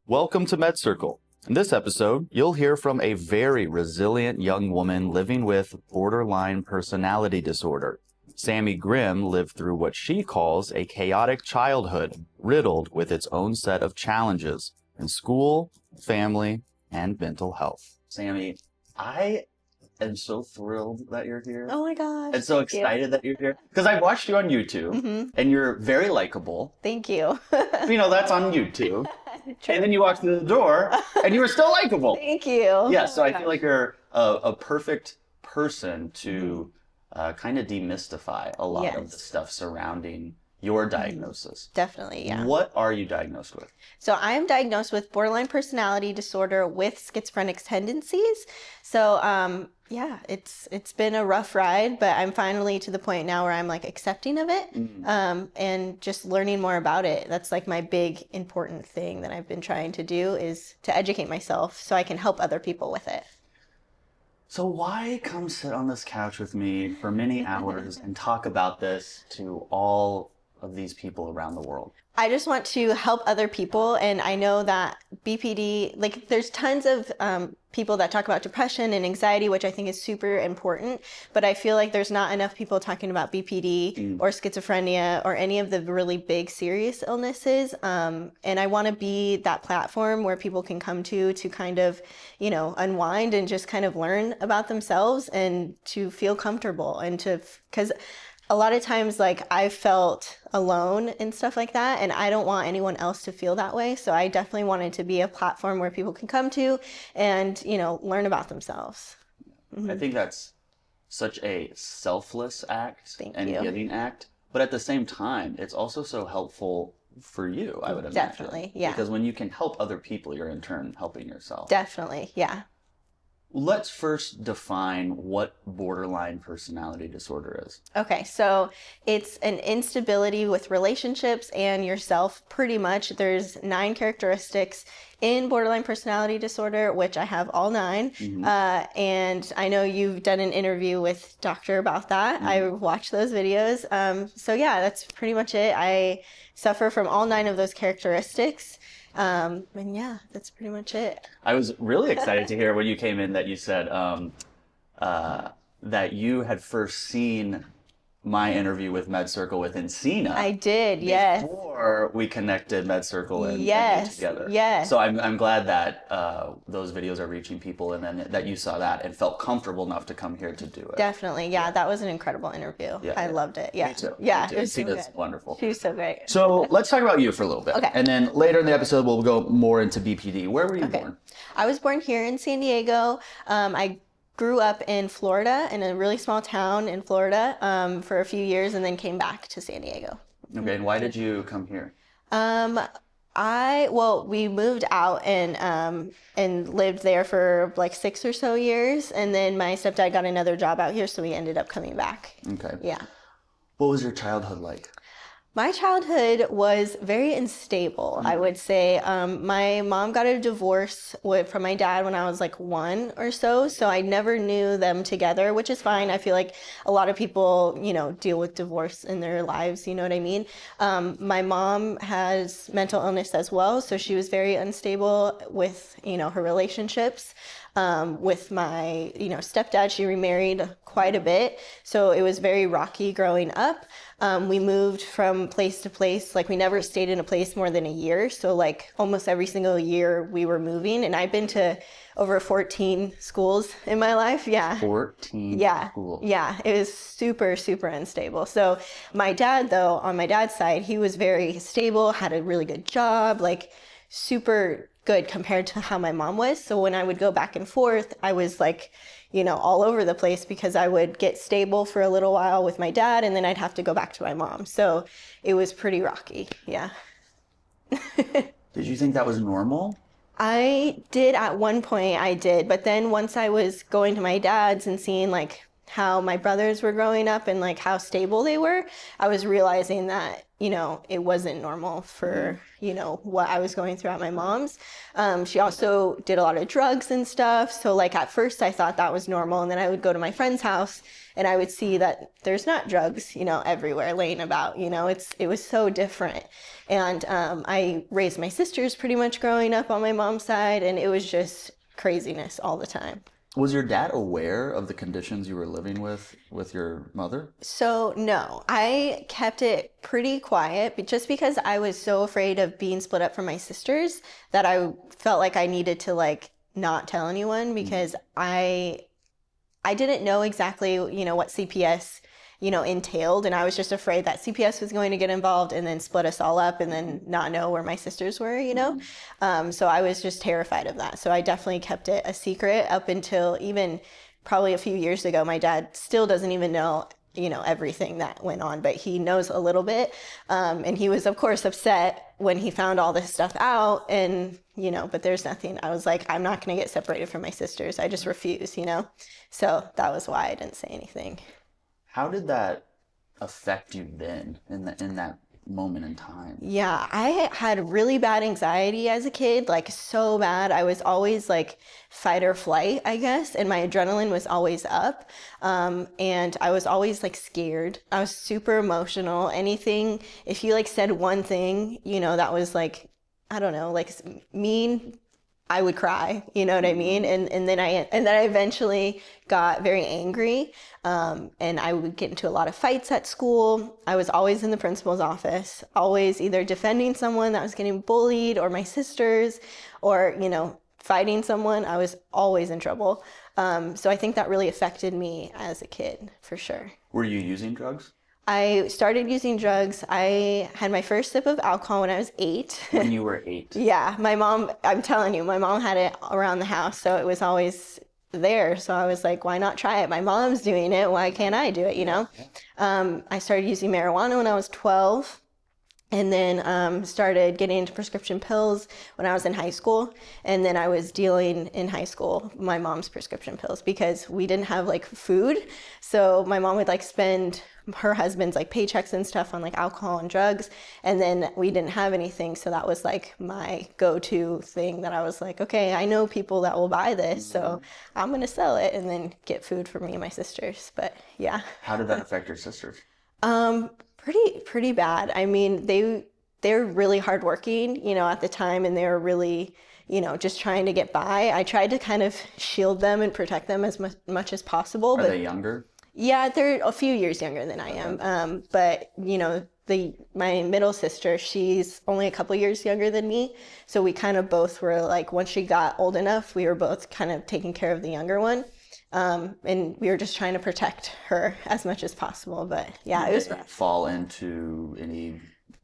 Welcome to MedCircle. In this episode, you'll hear from a very resilient young woman living with borderline personality disorder. Sammy Grimm lived through what she calls a chaotic childhood, riddled with its own set of challenges in school, family, and mental health. Sammy, I am so thrilled that you're here. Oh my gosh. And so excited that you're here. Because I watched you on YouTube, and you're very likable. Thank you. You know, that's on YouTube. And then you walked through the door, and you were still likable. Thank you. Yeah, so I feel like you're a perfect person to kind of demystify a lot of the stuff surrounding your diagnosis. Definitely, yeah. What are you diagnosed with? So I am diagnosed with borderline personality disorder with schizophrenic tendencies. So yeah, it's been a rough ride, but I'm finally to the point now where I'm like accepting of it and just learning more about it. That's like my big important thing that I've been trying to do, is to educate myself so I can help other people with it. So why come sit on this couch with me for many hours and talk about this to all of these people around the world? I just want to help other people, and I know that BPD, like there's tons of people that talk about depression and anxiety, which I think is super important, but I feel like there's not enough people talking about BPD or schizophrenia or any of the really big serious illnesses, and I want to be that platform where people can come to kind of, you know, unwind and just kind of learn about themselves and to feel comfortable, and to, because a lot of times, like, I felt alone and stuff like that, and I don't want anyone else to feel that way. So I definitely wanted to be a platform where people can come to and, you know, learn about themselves. I think that's such a selfless act and you. giving act, but at the same time, it's also so helpful for you, I would imagine. Definitely, yeah. Because when you can help other people, you're in turn helping yourself. Definitely, yeah. Let's first define what borderline personality disorder is. Okay, so it's an instability with relationships and yourself, pretty much. There's 9 characteristics in borderline personality disorder, which I have all 9. And I know you've done an interview with Doctor about that. I watched those videos. So yeah, that's pretty much it. I suffer from all 9 of those characteristics. And yeah, that's pretty much it. I was really excited to hear when you came in that you said that you had first seen my interview with MedCircle with Encina. I did, yes. Before we connected MedCircle and yes, together. Yes. So I'm glad that those videos are reaching people, and then that you saw that and felt comfortable enough to come here to do it. Definitely, yeah. That was an incredible interview. Yeah, I loved it. Yeah. Me too. Yeah, Me too. it was so Encina's good. wonderful. She was so great. So let's talk about you for a little bit. Okay. And then later in the episode, we'll go more into BPD. Where were you born? I was born here in San Diego. I grew up in Florida, in a really small town in Florida, for a few years, and then came back to San Diego. Okay, and why did you come here? We moved out and lived there for like 6 or so years, and then my stepdad got another job out here, so we ended up coming back. Okay. Yeah. What was your childhood like? My childhood was very unstable, I would say. My mom got a divorce from my dad when I was like 1 or so I never knew them together, which is fine. I feel like a lot of people, you know, deal with divorce in their lives, you know what I mean? My mom has mental illness as well, so she was very unstable with, you know, her relationships. With my, you know, stepdad, she remarried quite a bit, so it was very rocky growing up. We moved from place to place, like we never stayed in a place more than a year, so like almost every single year we were moving, and I've been to over 14 schools in my life. 14 schools. Yeah, it was super, super unstable. So my dad, though, on my dad's side, he was very stable, had a really good job, like super good compared to how my mom was. So when I would go back and forth, I was like, you know, all over the place, because I would get stable for a little while with my dad, and then I'd have to go back to my mom. So it was pretty rocky. Yeah. Did you think that was normal? I did at one point, I did. But then once I was going to my dad's and seeing like how my brothers were growing up and like how stable they were, I was realizing that, it wasn't normal for, what I was going through at my mom's. She also did a lot of drugs and stuff. So like at first I thought that was normal. And then I would go to my friend's house and I would see that there's not drugs, everywhere laying about, it was so different. And I raised my sisters pretty much growing up on my mom's side, and it was just craziness all the time. Was your dad aware of the conditions you were living with your mother? So no, I kept it pretty quiet, but just because I was so afraid of being split up from my sisters that I felt like I needed to like not tell anyone, because I didn't know exactly, what CPS, entailed. And I was just afraid that CPS was going to get involved and then split us all up and then not know where my sisters were, So I was just terrified of that. So I definitely kept it a secret up until even probably a few years ago. My dad still doesn't even know, everything that went on, but he knows a little bit. And he was, of course, upset when he found all this stuff out, and, but there's nothing. I was like, I'm not going to get separated from my sisters. I just refuse, So that was why I didn't say anything. How did that affect you then in that moment in time? Yeah, I had really bad anxiety as a kid, like so bad. I was always like fight or flight, I guess, and my adrenaline was always up. And I was always like scared. I was super emotional. Anything, if you like said one thing, that was like, I don't know, like mean, I would cry, you know what I mean? And then I eventually got very angry, and I would get into a lot of fights at school. I was always in the principal's office, always either defending someone that was getting bullied or my sisters, or, fighting someone. I was always in trouble. So I think that really affected me as a kid, for sure. Were you using drugs? I started using drugs. I had my first sip of alcohol when I was 8. When you were 8? Yeah, my mom, I'm telling you, my mom had it around the house, so it was always there. So I was like, why not try it? My mom's doing it. Why can't I do it, Yeah. I started using marijuana when I was 12. And then started getting into prescription pills when I was in high school. And then I was dealing in high school my mom's prescription pills because we didn't have like food. So my mom would like spend her husband's like paychecks and stuff on like alcohol and drugs. And then we didn't have anything. So that was like my go-to thing that I was like, okay, I know people that will buy this. So I'm going to sell it and then get food for me and my sisters. But yeah. How did that affect your sisters? Pretty bad. I mean, they're really hardworking, at the time, and they were really, just trying to get by. I tried to kind of shield them and protect them as much as possible. Are they younger? Yeah, they're a few years younger than I am. But my middle sister, she's only a couple years younger than me. So we kind of both were like, once she got old enough, we were both kind of taking care of the younger one. And we were just trying to protect her as much as possible. But yeah, it was rough. Fall into any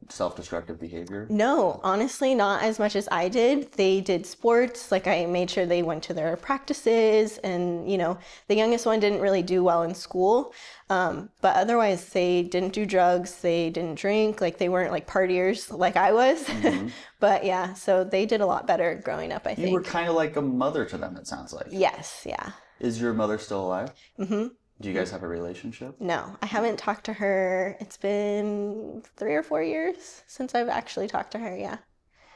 self-destructive behavior? No, honestly, not as much as I did. They did sports. Like I made sure they went to their practices, and, the youngest one didn't really do well in school. But otherwise they didn't do drugs. They didn't drink. Like they weren't like partiers like I was. Mm-hmm. But yeah, so they did a lot better growing up, I think. You were kind of like a mother to them, it sounds like. Yes, yeah. Is your mother still alive? Mm-hmm. Do you guys have a relationship? No, I haven't talked to her. It's been 3 or 4 years since I've actually talked to her. Yeah,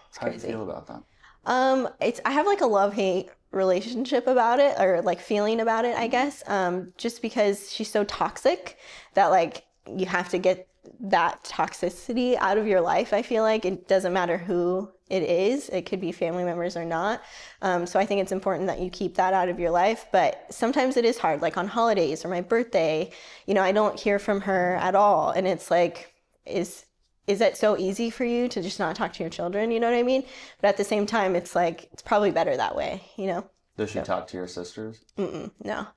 it's crazy. How do you feel about that? I have like a love-hate relationship about it, or like feeling about it, I guess. Just because she's so toxic that like you have to get that toxicity out of your life. I feel like it doesn't matter who it is. It could be family members or not. So I think it's important that you keep that out of your life. But sometimes it is hard, like on holidays or my birthday, I don't hear from her at all. And it's like, is that so easy for you to just not talk to your children? You know what I mean? But at the same time, it's like, it's probably better that way, Does she talk to your sisters? No,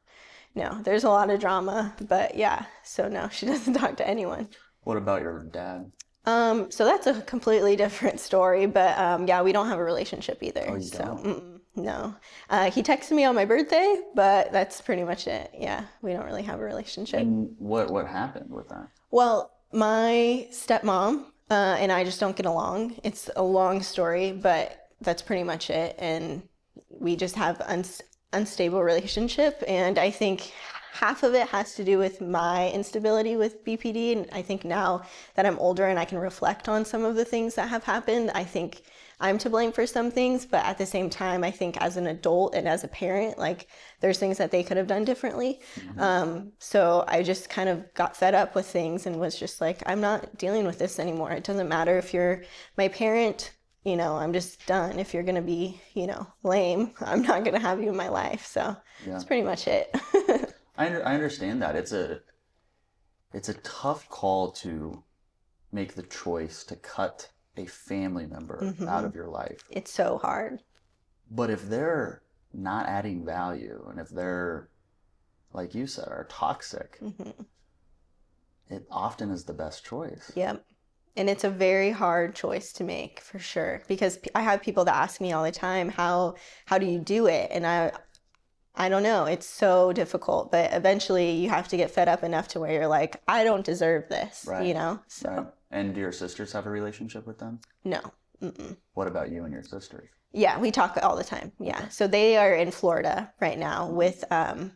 there's a lot of drama, but yeah. So no, she doesn't talk to anyone. What about your dad? So that's a completely different story, but yeah, we don't have a relationship either. Oh, you don't? No. He texted me on my birthday, but that's pretty much it. Yeah, we don't really have a relationship. And what happened with that? Well, my stepmom and I just don't get along. It's a long story, but that's pretty much it. And we just have unstable relationship. And I think half of it has to do with my instability with BPD. And I think now that I'm older and I can reflect on some of the things that have happened, I think I'm to blame for some things. But at the same time, I think as an adult and as a parent, like there's things that they could have done differently. So I just kind of got fed up with things and was just like, I'm not dealing with this anymore. It doesn't matter if you're my parent, you know, I'm just done. If you're going to be, you know, lame, I'm not going to have you in my life. So that's pretty much it. I understand that. It's a tough call to make the choice to cut a family member out of your life. It's so hard. But if they're not adding value, and if they're, like you said, are toxic, it often is the best choice. Yep. And it's a very hard choice to make, for sure, because I have people that ask me all the time, how do you do it? And I don't know. It's so difficult, but eventually you have to get fed up enough to where you're like, I don't deserve this, you know? So. Right. And do your sisters have a relationship with them? No. What about you and your sisters? Yeah, we talk all the time. Yeah. So they are in Florida right now with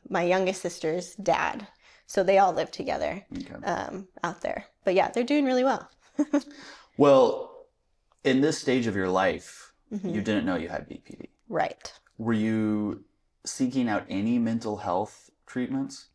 my youngest sister's dad. So they all live together out there. But yeah, they're doing really well. Well, in this stage of your life, you didn't know you had BPD. Right. Were you seeking out any mental health treatments?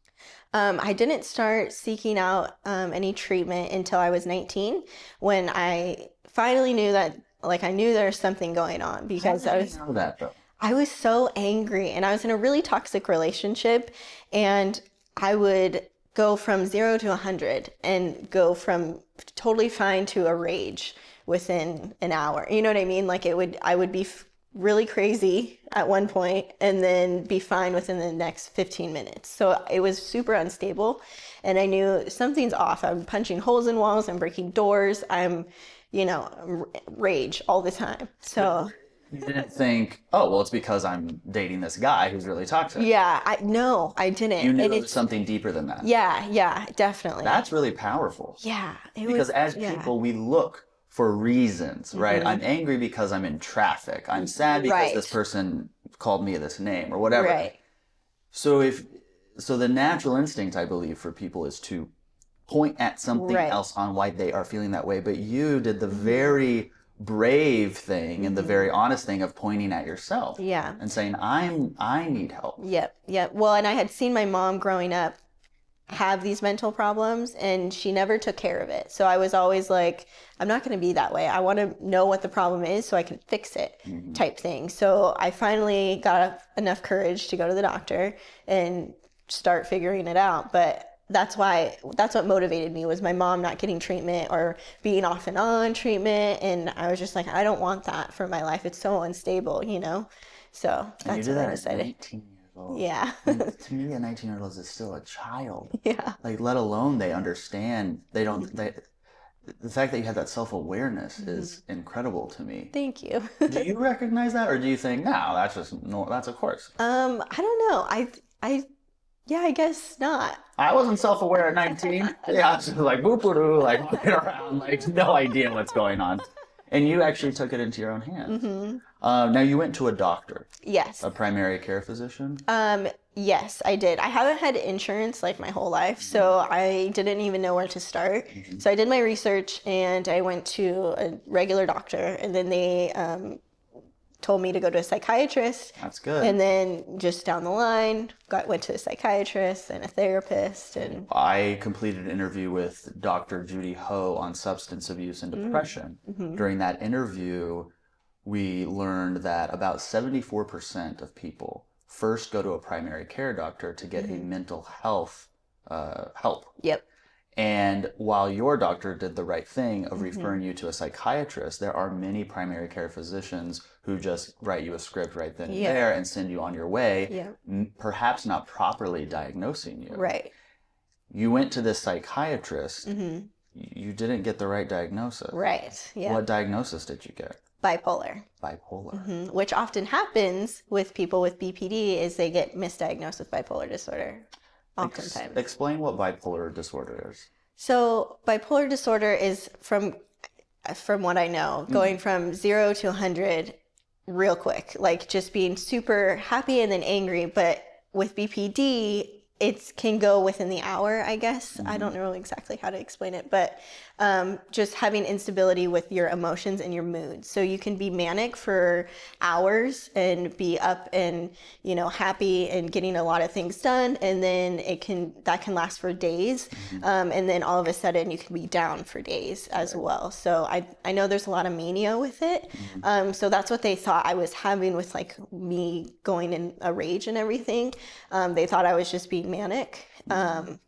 I didn't start seeking out any treatment until I was 19, when I finally knew that, like, I knew there was something going on, because How did you know that, though? I was so angry, and I was in a really toxic relationship, and I would go from 0 to 100 and go from totally fine to a rage within an hour. You know what I mean? Like I would be really crazy at one point and then be fine within the next 15 minutes. So it was super unstable, and I knew something's off. I'm punching holes in walls, I'm breaking doors, I'm, you know, rage all the time. So you didn't think, oh, well, it's because I'm dating this guy who's really toxic. Yeah, I didn't. You knew it was something deeper than that. Yeah, definitely. That's really powerful. Yeah. Because as people, we look for reasons, right? I'm angry because I'm in traffic. I'm sad because this person called me this name or whatever. Right. So the natural instinct, I believe, for people is to point at something else on why they are feeling that way. But you did the very brave thing and the very honest thing of pointing at yourself. Yeah. And saying, I need help. Yep. Well, and I had seen my mom growing up have these mental problems, and she never took care of it. So I was always like, I'm not going to be that way. I want to know what the problem is so I can fix it, type thing. So I finally got enough courage to go to the doctor and start figuring it out. But that's what motivated me, was my mom not getting treatment or being off and on treatment. And I was just like, I don't want that for my life. It's so unstable, you know? So that's what I decided. 19 years old. Yeah. To me, a 19-year-old is still a child. Yeah. Like, let alone they understand. The fact that you have that self-awareness is incredible to me. Thank you. Do you recognize that, or do you think, no, that's of course? I don't know. Yeah, I guess not. I wasn't self-aware at 19. Yeah, I was just like boop-a-doo, like walking around, like no idea what's going on. And you actually took it into your own hands. Now you went to a doctor. Yes. A primary care physician. Yes, I did. I haven't had insurance like my whole life, so I didn't even know where to start. So I did my research and I went to a regular doctor, and then they told me to go to a psychiatrist. That's good. And then just down the line, went to a psychiatrist and a therapist. And I completed an interview with Dr. Judy Ho on substance abuse and depression. During that interview, we learned that about 74% of people first go to a primary care doctor to get a mental health help. Yep. And while your doctor did the right thing of referring you to a psychiatrist, there are many primary care physicians who just write you a script right then and there and send you on your way, perhaps not properly diagnosing you. Right. You went to this psychiatrist, you didn't get the right diagnosis. Right, yeah. What diagnosis did you get? Bipolar. Bipolar. Which often happens with people with BPD, is they get misdiagnosed with bipolar disorder. Oftentimes. Explain what bipolar disorder is. So bipolar disorder is, from what I know, going from 0 to 100 real quick, like just being super happy and then angry. But with BPD, it can go within the hour, I guess. I don't know exactly how to explain it, but just having instability with your emotions and your moods. So you can be manic for hours and be up and, happy and getting a lot of things done. And then that can last for days. And then all of a sudden you can be down for days as well. So I know there's a lot of mania with it. So that's what they thought I was having with like me going in a rage and everything. They thought I was just being manic,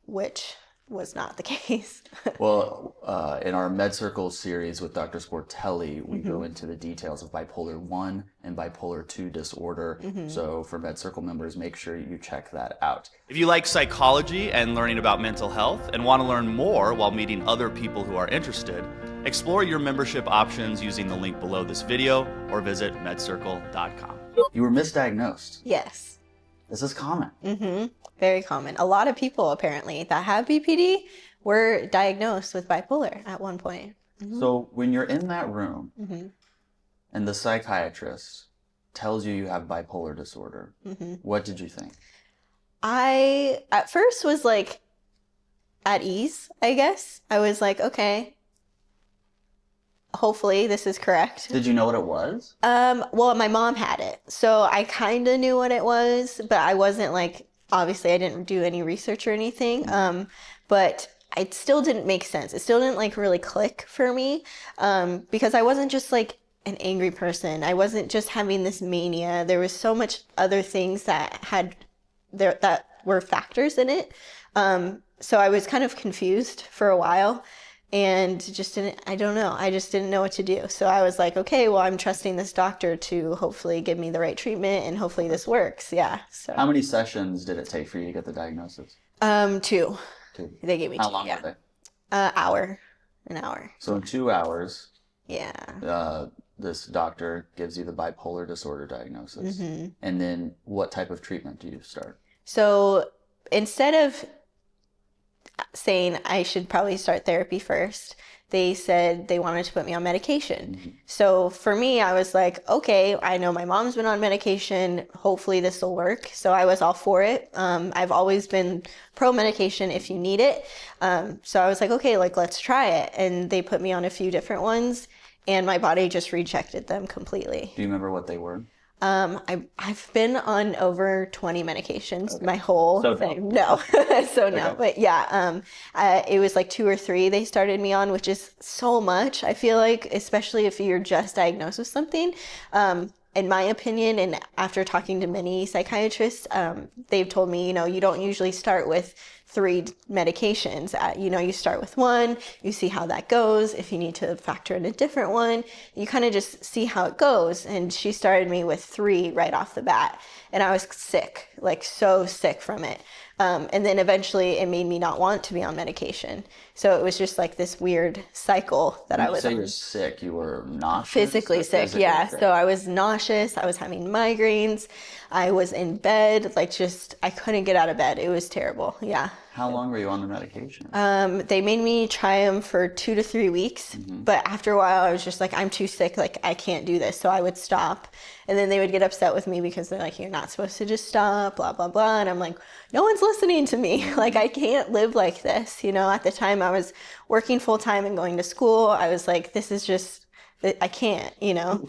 which was not the case. Well, in our MedCircle series with Dr. Sportelli, we go into the details of bipolar 1 and bipolar 2 disorder. So for MedCircle members, make sure you check that out. If you like psychology and learning about mental health and want to learn more while meeting other people who are interested, explore your membership options using the link below this video or visit medcircle.com. You were misdiagnosed. Yes. This is common. Very common. A lot of people apparently that have BPD were diagnosed with bipolar at one point. So when you're in that room and the psychiatrist tells you have bipolar disorder, what did you think? I at first was like at ease, I guess. I was like, okay, hopefully this is correct. Did you know what it was? Well, my mom had it, so I kind of knew what it was, but I wasn't like, obviously I didn't do any research or anything. But it still didn't make sense. It still didn't like really click for me, because I wasn't just like an angry person. I wasn't just having this mania. There was so much other things that were factors in it. So I was kind of confused for a while. And I don't know. I just didn't know what to do. So I was like, okay, well, I'm trusting this doctor to hopefully give me the right treatment and hopefully this works. Yeah. So how many sessions did it take for you to get the diagnosis? 2. They gave me 2. How long were they? An hour. So in 2 hours, yeah. This doctor gives you the bipolar disorder diagnosis. And then what type of treatment do you start? So instead of saying I should probably start therapy first, they said they wanted to put me on medication. So for me, I was like, okay, I know my mom's been on medication. Hopefully this will work. So I was all for it. I've always been pro medication if you need it. So I was like, okay, like let's try it. And they put me on a few different ones and my body just rejected them completely. Do you remember what they were? I've been on over 20 medications my whole thing. No. No. But yeah, it was like 2 or 3 they started me on, which is so much. I feel like, especially if you're just diagnosed with something. In my opinion, and after talking to many psychiatrists, they've told me, you don't usually start with 3 medications. You start with 1, you see how that goes. If you need to factor in a different one, you kind of just see how it goes. And she started me with 3 right off the bat. And I was sick, like so sick from it. And then eventually it made me not want to be on medication. So it was just like this weird cycle that I was on. When you say you're sick, you were nauseous? Physically sick, yeah. So I was nauseous, I was having migraines, I was in bed, I couldn't get out of bed. It was terrible, yeah. How long were you on the medication? They made me try them for 2 to 3 weeks, but after a while I was just like, I'm too sick, like I can't do this. So I would stop, and then they would get upset with me because they're like, you're not supposed to just stop, blah, blah, blah. And I'm like, no one's listening to me. Like, I can't live like this. At the time I was working full time and going to school. I was like, this is just, I can't,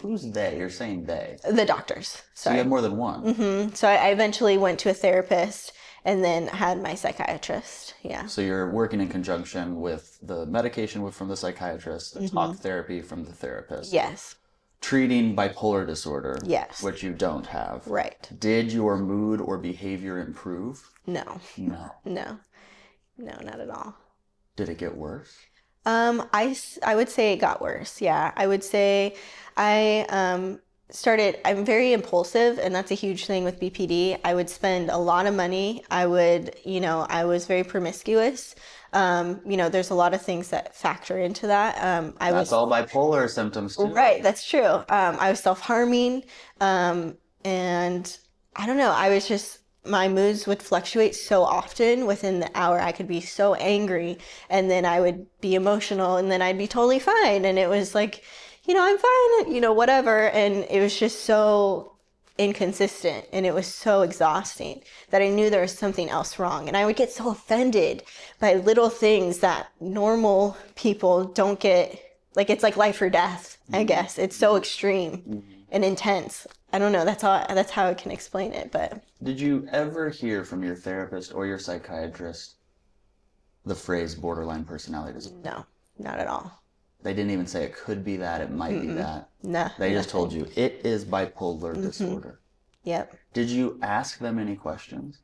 Who's they? You're saying they. The doctors. Sorry. So you have more than one. So I eventually went to a therapist and then had my psychiatrist. Yeah. So you're working in conjunction with the medication from the psychiatrist, the talk therapy from the therapist. Yes. Treating bipolar disorder. Yes. Which you don't have. Right. Did your mood or behavior improve? No. No. No. No, not at all. Did it get worse? I would say it got worse. Yeah. I would say I'm very impulsive, and that's a huge thing with BPD. I would spend a lot of money. I was very promiscuous. There's a lot of things that factor into that. That's all bipolar symptoms too. Right. That's true. I was self-harming. And I don't know, my moods would fluctuate so often. Within the hour, I could be so angry, and then I would be emotional, and then I'd be totally fine. And it was like, I'm fine, whatever. And it was just so inconsistent, and it was so exhausting that I knew there was something else wrong. And I would get so offended by little things that normal people don't get. Like, it's like life or death, I guess. It's so extreme and intense. I don't know. That's how I can explain it. But did you ever hear from your therapist or your psychiatrist the phrase borderline personality disorder? no, not at all. They didn't even say it could be that, it might be that. No. They just told you it is bipolar disorder. Yep. Did you ask them any questions?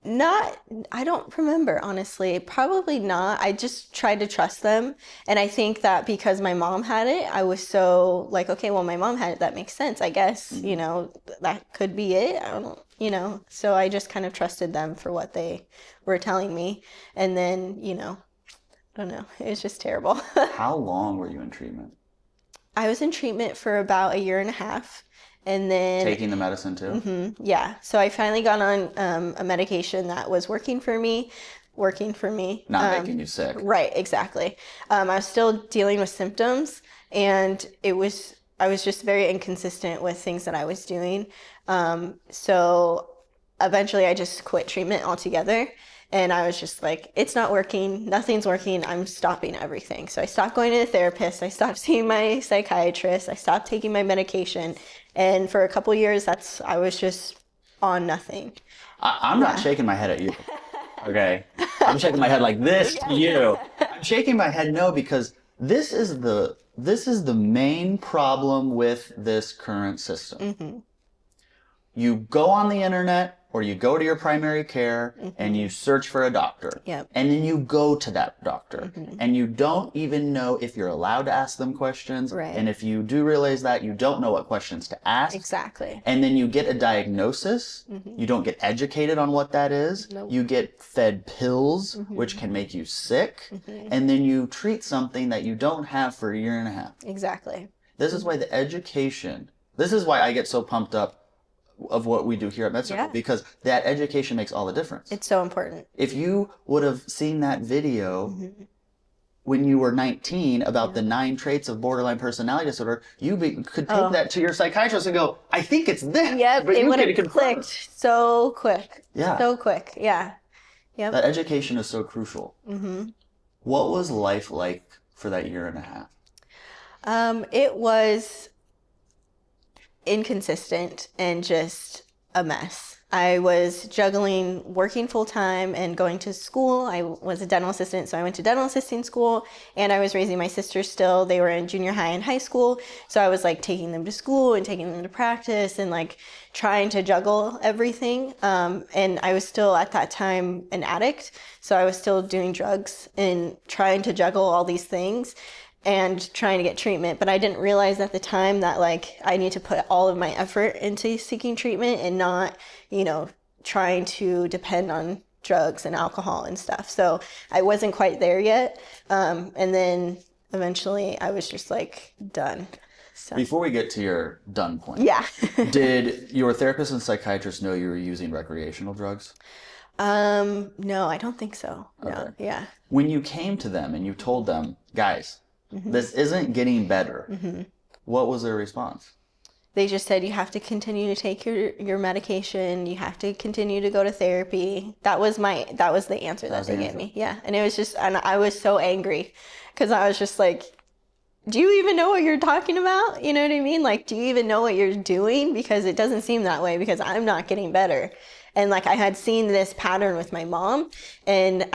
Not, I don't remember, honestly. Probably not. I just tried to trust them. And I think that because my mom had it, I was so like, okay, well, my mom had it. That makes sense, I guess. You know, that could be it. I don't, you know. So I just kind of trusted them for what they were telling me. And then, you know, I don't know. It was just terrible. How long were you in treatment? I was in treatment for about a year and a half. And then taking the medicine too? Yeah. So I finally got on a medication that was working for me. Not making you sick. Right, exactly. I was still dealing with symptoms, and I was just very inconsistent with things that I was doing. So eventually I just quit treatment altogether. And I was just like, it's not working. Nothing's working. I'm stopping everything. So I stopped going to the therapist. I stopped seeing my psychiatrist. I stopped taking my medication. And for a couple years, I was just on nothing. I'm not shaking my head at you. Okay. I'm shaking my head like this to you. I'm shaking my head no, because this is the main problem with this current system. You go on the internet or you go to your primary care and you search for a doctor. Yep. And then you go to that doctor and you don't even know if you're allowed to ask them questions. Right. And if you do realize that, you don't know what questions to ask. Exactly. And then you get a diagnosis. You don't get educated on what that is. Nope. You get fed pills, which can make you sick. And then you treat something that you don't have for a year and a half. Exactly. This is why this is why I get so pumped up of what we do here at MedCircle, because that education makes all the difference. It's so important. If you would have seen that video when you were 19 about the 9 traits of borderline personality disorder, you could take that to your psychiatrist and go, I think it's this. Yep, but it would have clicked so quick. Yeah. So quick, yeah. Yep. That education is so crucial. What was life like for that year and a half? It was inconsistent and just a mess. I was juggling working full time and going to school. I was a dental assistant, so I went to dental assisting school, and I was raising my sisters still. They were in junior high and high school, so I was like taking them to school and taking them to practice and like trying to juggle everything. And I was still at that time an addict, so I was still doing drugs and trying to juggle all these things and trying to get treatment. But I didn't realize at the time that like I need to put all of my effort into seeking treatment and not, you know, trying to depend on drugs and alcohol and stuff. So I wasn't quite there yet. And then eventually I was just like done. So. Before we get to your done point, did your therapist and psychiatrist know you were using recreational drugs? No, I don't think so. Okay. No, yeah. When you came to them and you told them, guys, this isn't getting better, what was their response? They just said, you have to continue to take your medication. You have to continue to go to therapy. That was the answer that they gave me. Yeah. And it was just, and I was so angry because I was just like, do you even know what you're talking about? You know what I mean? Like, do you even know what you're doing? Because it doesn't seem that way, because I'm not getting better. And like, I had seen this pattern with my mom, and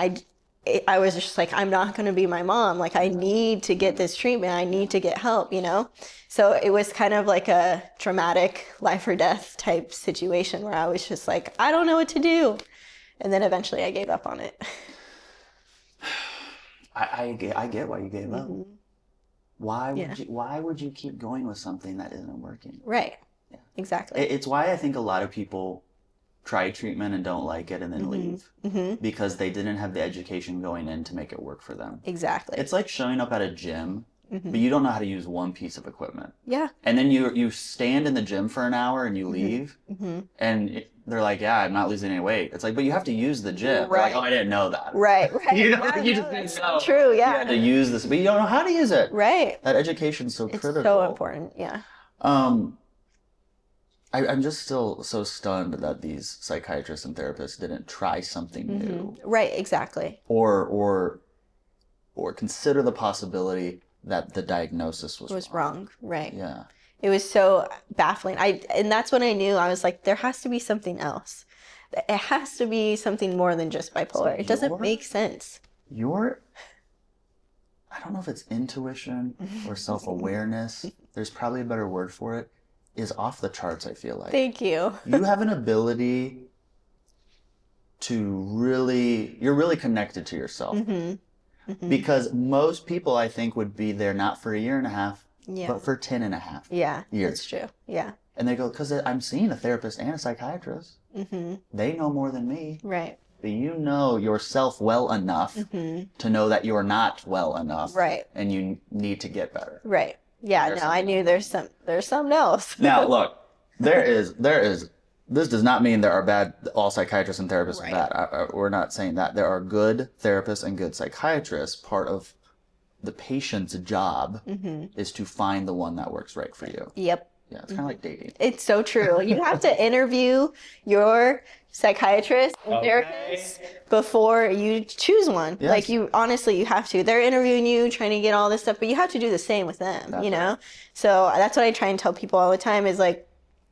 I was just like, I'm not going to be my mom. Like, I need to get this treatment. I need to get help, you know? So it was kind of like a dramatic life or death type situation where I was just like, I don't know what to do. And then eventually I gave up on it. I get why you gave up. Why would you keep going with something that isn't working? Right. Yeah. Exactly. It's why I think a lot of people try treatment and don't like it and then leave because they didn't have the education going in to make it work for them. Exactly. It's like showing up at a gym, but you don't know how to use one piece of equipment. Yeah. And then you stand in the gym for an hour and you leave, and they're like, yeah, I'm not losing any weight. It's like, but you have to use the gym. Right. Like, oh, I didn't know that. Right. You know, you just didn't know. True, yeah. You had to use this, but you don't know how to use it. Right. That education's so critical. It's so important, yeah. I'm just still so stunned that these psychiatrists and therapists didn't try something new, Right, exactly. or consider the possibility that the diagnosis was It was wrong. wrong, right. Yeah. It was so baffling. And that's when I knew. I was like, there has to be something else. It has to be something more than just bipolar. It doesn't make sense. I don't know if it's intuition or self-awareness. There's probably a better word for it. Is off the charts, I feel like. Thank you. You have an ability to you're really connected to yourself. Because most people, I think, would be there not for a year and a half, but for 10 and a half Yeah, years. that's true. Yeah. And they go, because I'm seeing a therapist and a psychiatrist. They know more than me. Right. But you know yourself well enough to know that you're not well enough. Right. And you need to get better. Right. Yeah, no, I knew there's something else. Now, look, this does not mean there are all psychiatrists and therapists are bad. We're not saying that. There are good therapists and good psychiatrists. Part of the patient's job is to find the one that works right for you. Yep. Yeah, it's kind of like dating. It's so true. You have to interview your psychiatrist and therapist before you choose one. Yes. Like you have to. They're interviewing you, trying to get all this stuff, but you have to do the same with them, That's you know? right. So that's what I try and tell people all the time is like,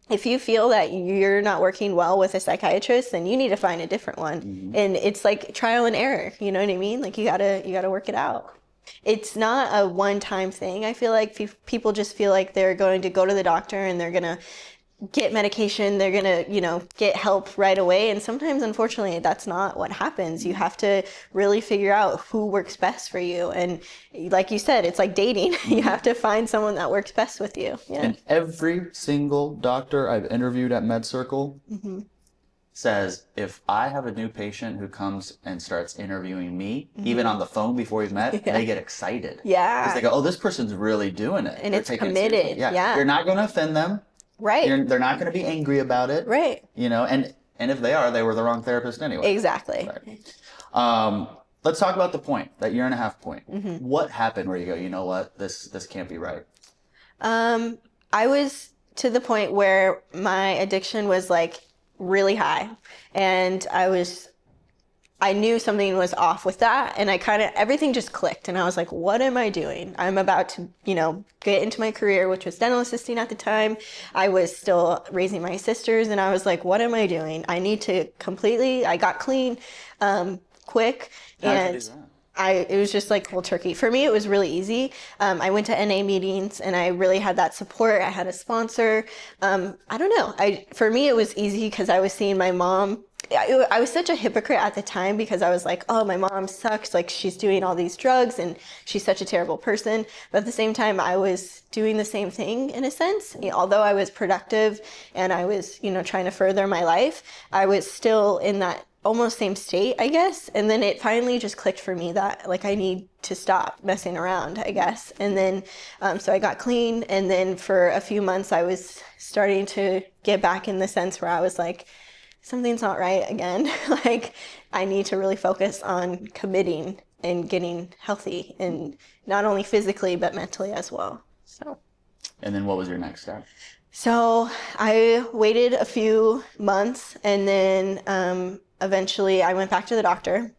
if you feel that you're not working well with a psychiatrist, then you need to find a different one. And it's like trial and error, you know what I mean? Like you gotta work it out. It's not a one-time thing. I feel like people just feel like they're going to go to the doctor and they're going to get medication. They're going to, get help right away. And sometimes, unfortunately, that's not what happens. You have to really figure out who works best for you. And like you said, it's like dating. You have to find someone that works best with you. Yeah. And every single doctor I've interviewed at MedCircle says, if I have a new patient who comes and starts interviewing me, even on the phone before we've met, they get excited. Yeah. Because they go, oh, this person's really doing it. And They're it's taking it committed. seriously. Yeah. You're not going to offend them. Right. They're not going to be angry about it. Right. And if they are, they were the wrong therapist anyway. Exactly. Right. Let's talk about the point, that year and a half point. What happened where you go, you know what, this can't be right? I was to the point where my addiction was like really high, and I knew something was off with that, and everything just clicked, and I was like, what am I doing? I'm about to, get into my career, which was dental assisting at the time. I was still raising my sisters, and I was like, what am I doing? I need to I got clean, quick. How'd you do that? It was just like cold turkey. For me, it was really easy. I went to NA meetings and I really had that support. I had a sponsor. I don't know. For me, it was easy because I was seeing my mom. I was such a hypocrite at the time because I was like, oh, my mom sucks. Like she's doing all these drugs and she's such a terrible person. But at the same time, I was doing the same thing in a sense. Although I was productive and I was, trying to further my life, I was still in that almost same state, I guess. And then it finally just clicked for me that like I need to stop messing around, I guess. And then so I got clean, and then for a few months I was starting to get back in the sense where I was like, something's not right again. Like I need to really focus on committing and getting healthy, and not only physically but mentally as well. So And then what was your next step? So I waited a few months, and then eventually I went back to the doctor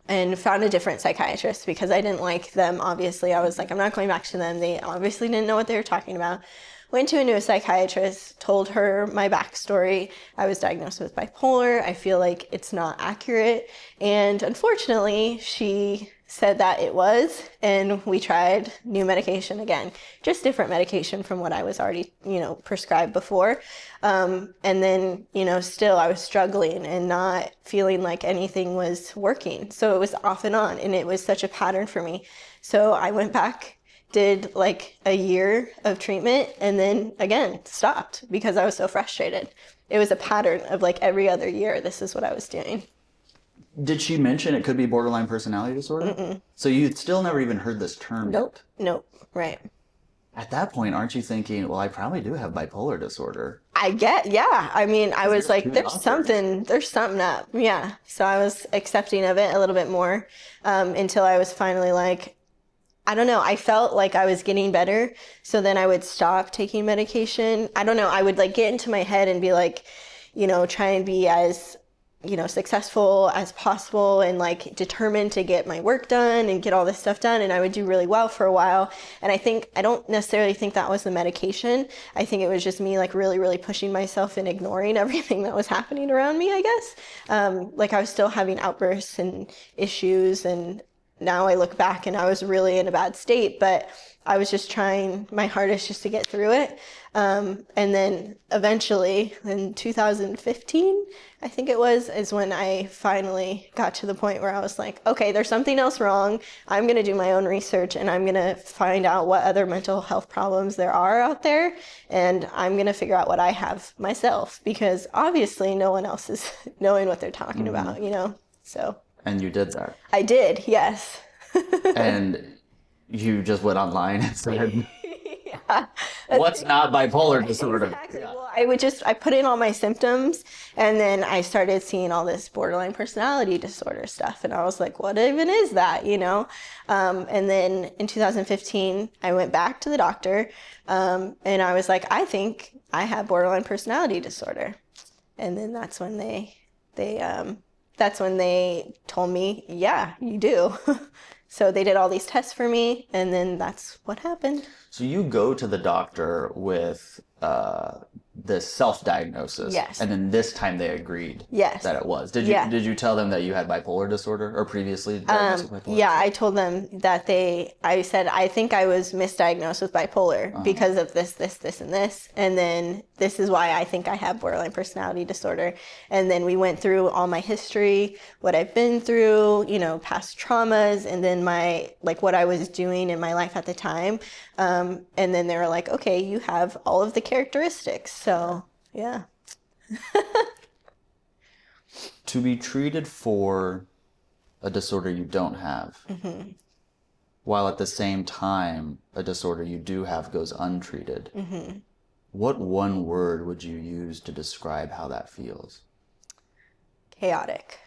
and found a different psychiatrist because I didn't like them. Obviously, I was like, I'm not going back to them. They obviously didn't know what they were talking about. Went to a new psychiatrist, told her my backstory. I was diagnosed with bipolar. I feel like it's not accurate. And unfortunately, she said that it was, and we tried new medication again, just different medication from what I was already, prescribed before. And then, still I was struggling and not feeling like anything was working. So it was off and on, and it was such a pattern for me. So I went back, did like a year of treatment, and then again stopped because I was so frustrated. It was a pattern of like every other year, this is what I was doing. Did she mention it could be borderline personality disorder? Mm-mm. So you'd still never even heard this term yet? Nope, right. At that point, aren't you thinking, well, I probably do have bipolar disorder? Yeah. I mean, I was like, there's doctors. something up. Yeah. So I was accepting of it a little bit more until I was finally like, I don't know. I felt like I was getting better. So then I would stop taking medication. I don't know. I would like get into my head and be like, try and be as, successful as possible and like determined to get my work done and get all this stuff done. And I would do really well for a while. And I don't necessarily think that was the medication. I think it was just me like really, really pushing myself and ignoring everything that was happening around me, I guess. Like I was still having outbursts and issues, and now I look back and I was really in a bad state, but I was just trying my hardest just to get through it. And then eventually in 2015, I think it was, is when I finally got to the point where I was like, okay, there's something else wrong. I'm going to do my own research and I'm going to find out what other mental health problems there are out there. And I'm going to figure out what I have myself, because obviously no one else is knowing what they're talking about, so. And you did that. I did, yes. And you just went online and said, yeah. What's not bipolar disorder? Exactly. Yeah. Well, I put in all my symptoms, and then I started seeing all this borderline personality disorder stuff. And I was like, what even is that, And then in 2015, I went back to the doctor, and I was like, I think I have borderline personality disorder. And then that's when they told me, yeah, you do. So they did all these tests for me, and then that's what happened. So you go to the doctor with this self-diagnosis. Yes. And then this time they agreed that it was. Did you tell them that you had bipolar disorder, or previously diagnosed with bipolar? Yeah, I told them that I said, I think I was misdiagnosed with bipolar because of this, and this. And then this is why I think I have borderline personality disorder. And then we went through all my history, what I've been through, past traumas, and then what I was doing in my life at the time. And then they were like, okay, you have all of the characteristics. So, yeah. To be treated for a disorder you don't have, while at the same time a disorder you do have goes untreated, what one word would you use to describe how that feels? Chaotic.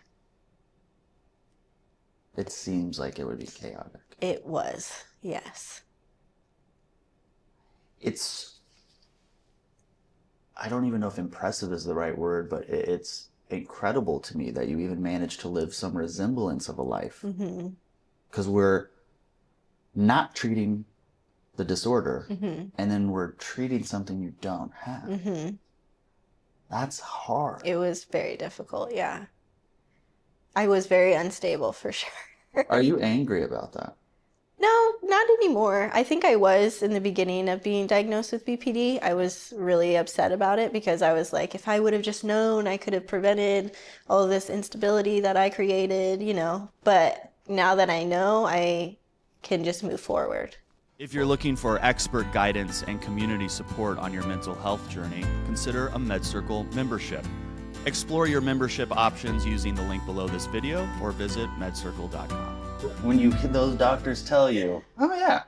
It seems like it would be chaotic. It was, yes. I don't even know if impressive is the right word, but it's incredible to me that you even managed to live some resemblance of a life. Because we're not treating the disorder, and then we're treating something you don't have. That's hard. It was very difficult, yeah. I was very unstable, for sure. Are you angry about that? No, not anymore. I think I was in the beginning of being diagnosed with BPD. I was really upset about it because I was like, if I would have just known, I could have prevented all of this instability that I created, But now that I know, I can just move forward. If you're looking for expert guidance and community support on your mental health journey, consider a MedCircle membership. Explore your membership options using the link below this video or visit medcircle.com. When those doctors tell you, oh yeah,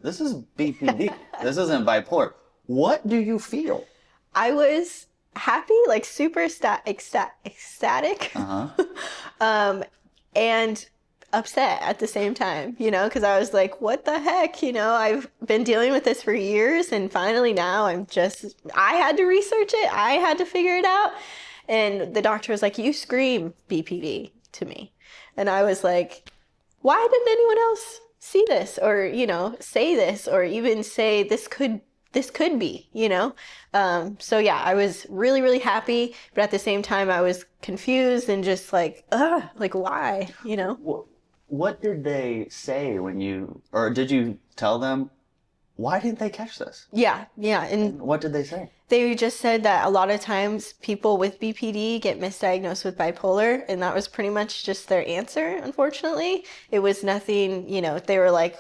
this is BPD, this isn't bipolar, what do you feel? I was happy, like super ecstatic, and upset at the same time, because I was like, what the heck, I've been dealing with this for years, and finally now I had to research it, I had to figure it out. And the doctor was like, you scream BPD to me. And I was like, why didn't anyone else see this or, say this or even say this could be, So yeah, I was really, really happy. But at the same time, I was confused and just like why, What did they say or did you tell them, why didn't they catch this? Yeah. And what did they say? They just said that a lot of times people with BPD get misdiagnosed with bipolar, and that was pretty much just their answer, unfortunately. It was nothing, they were like,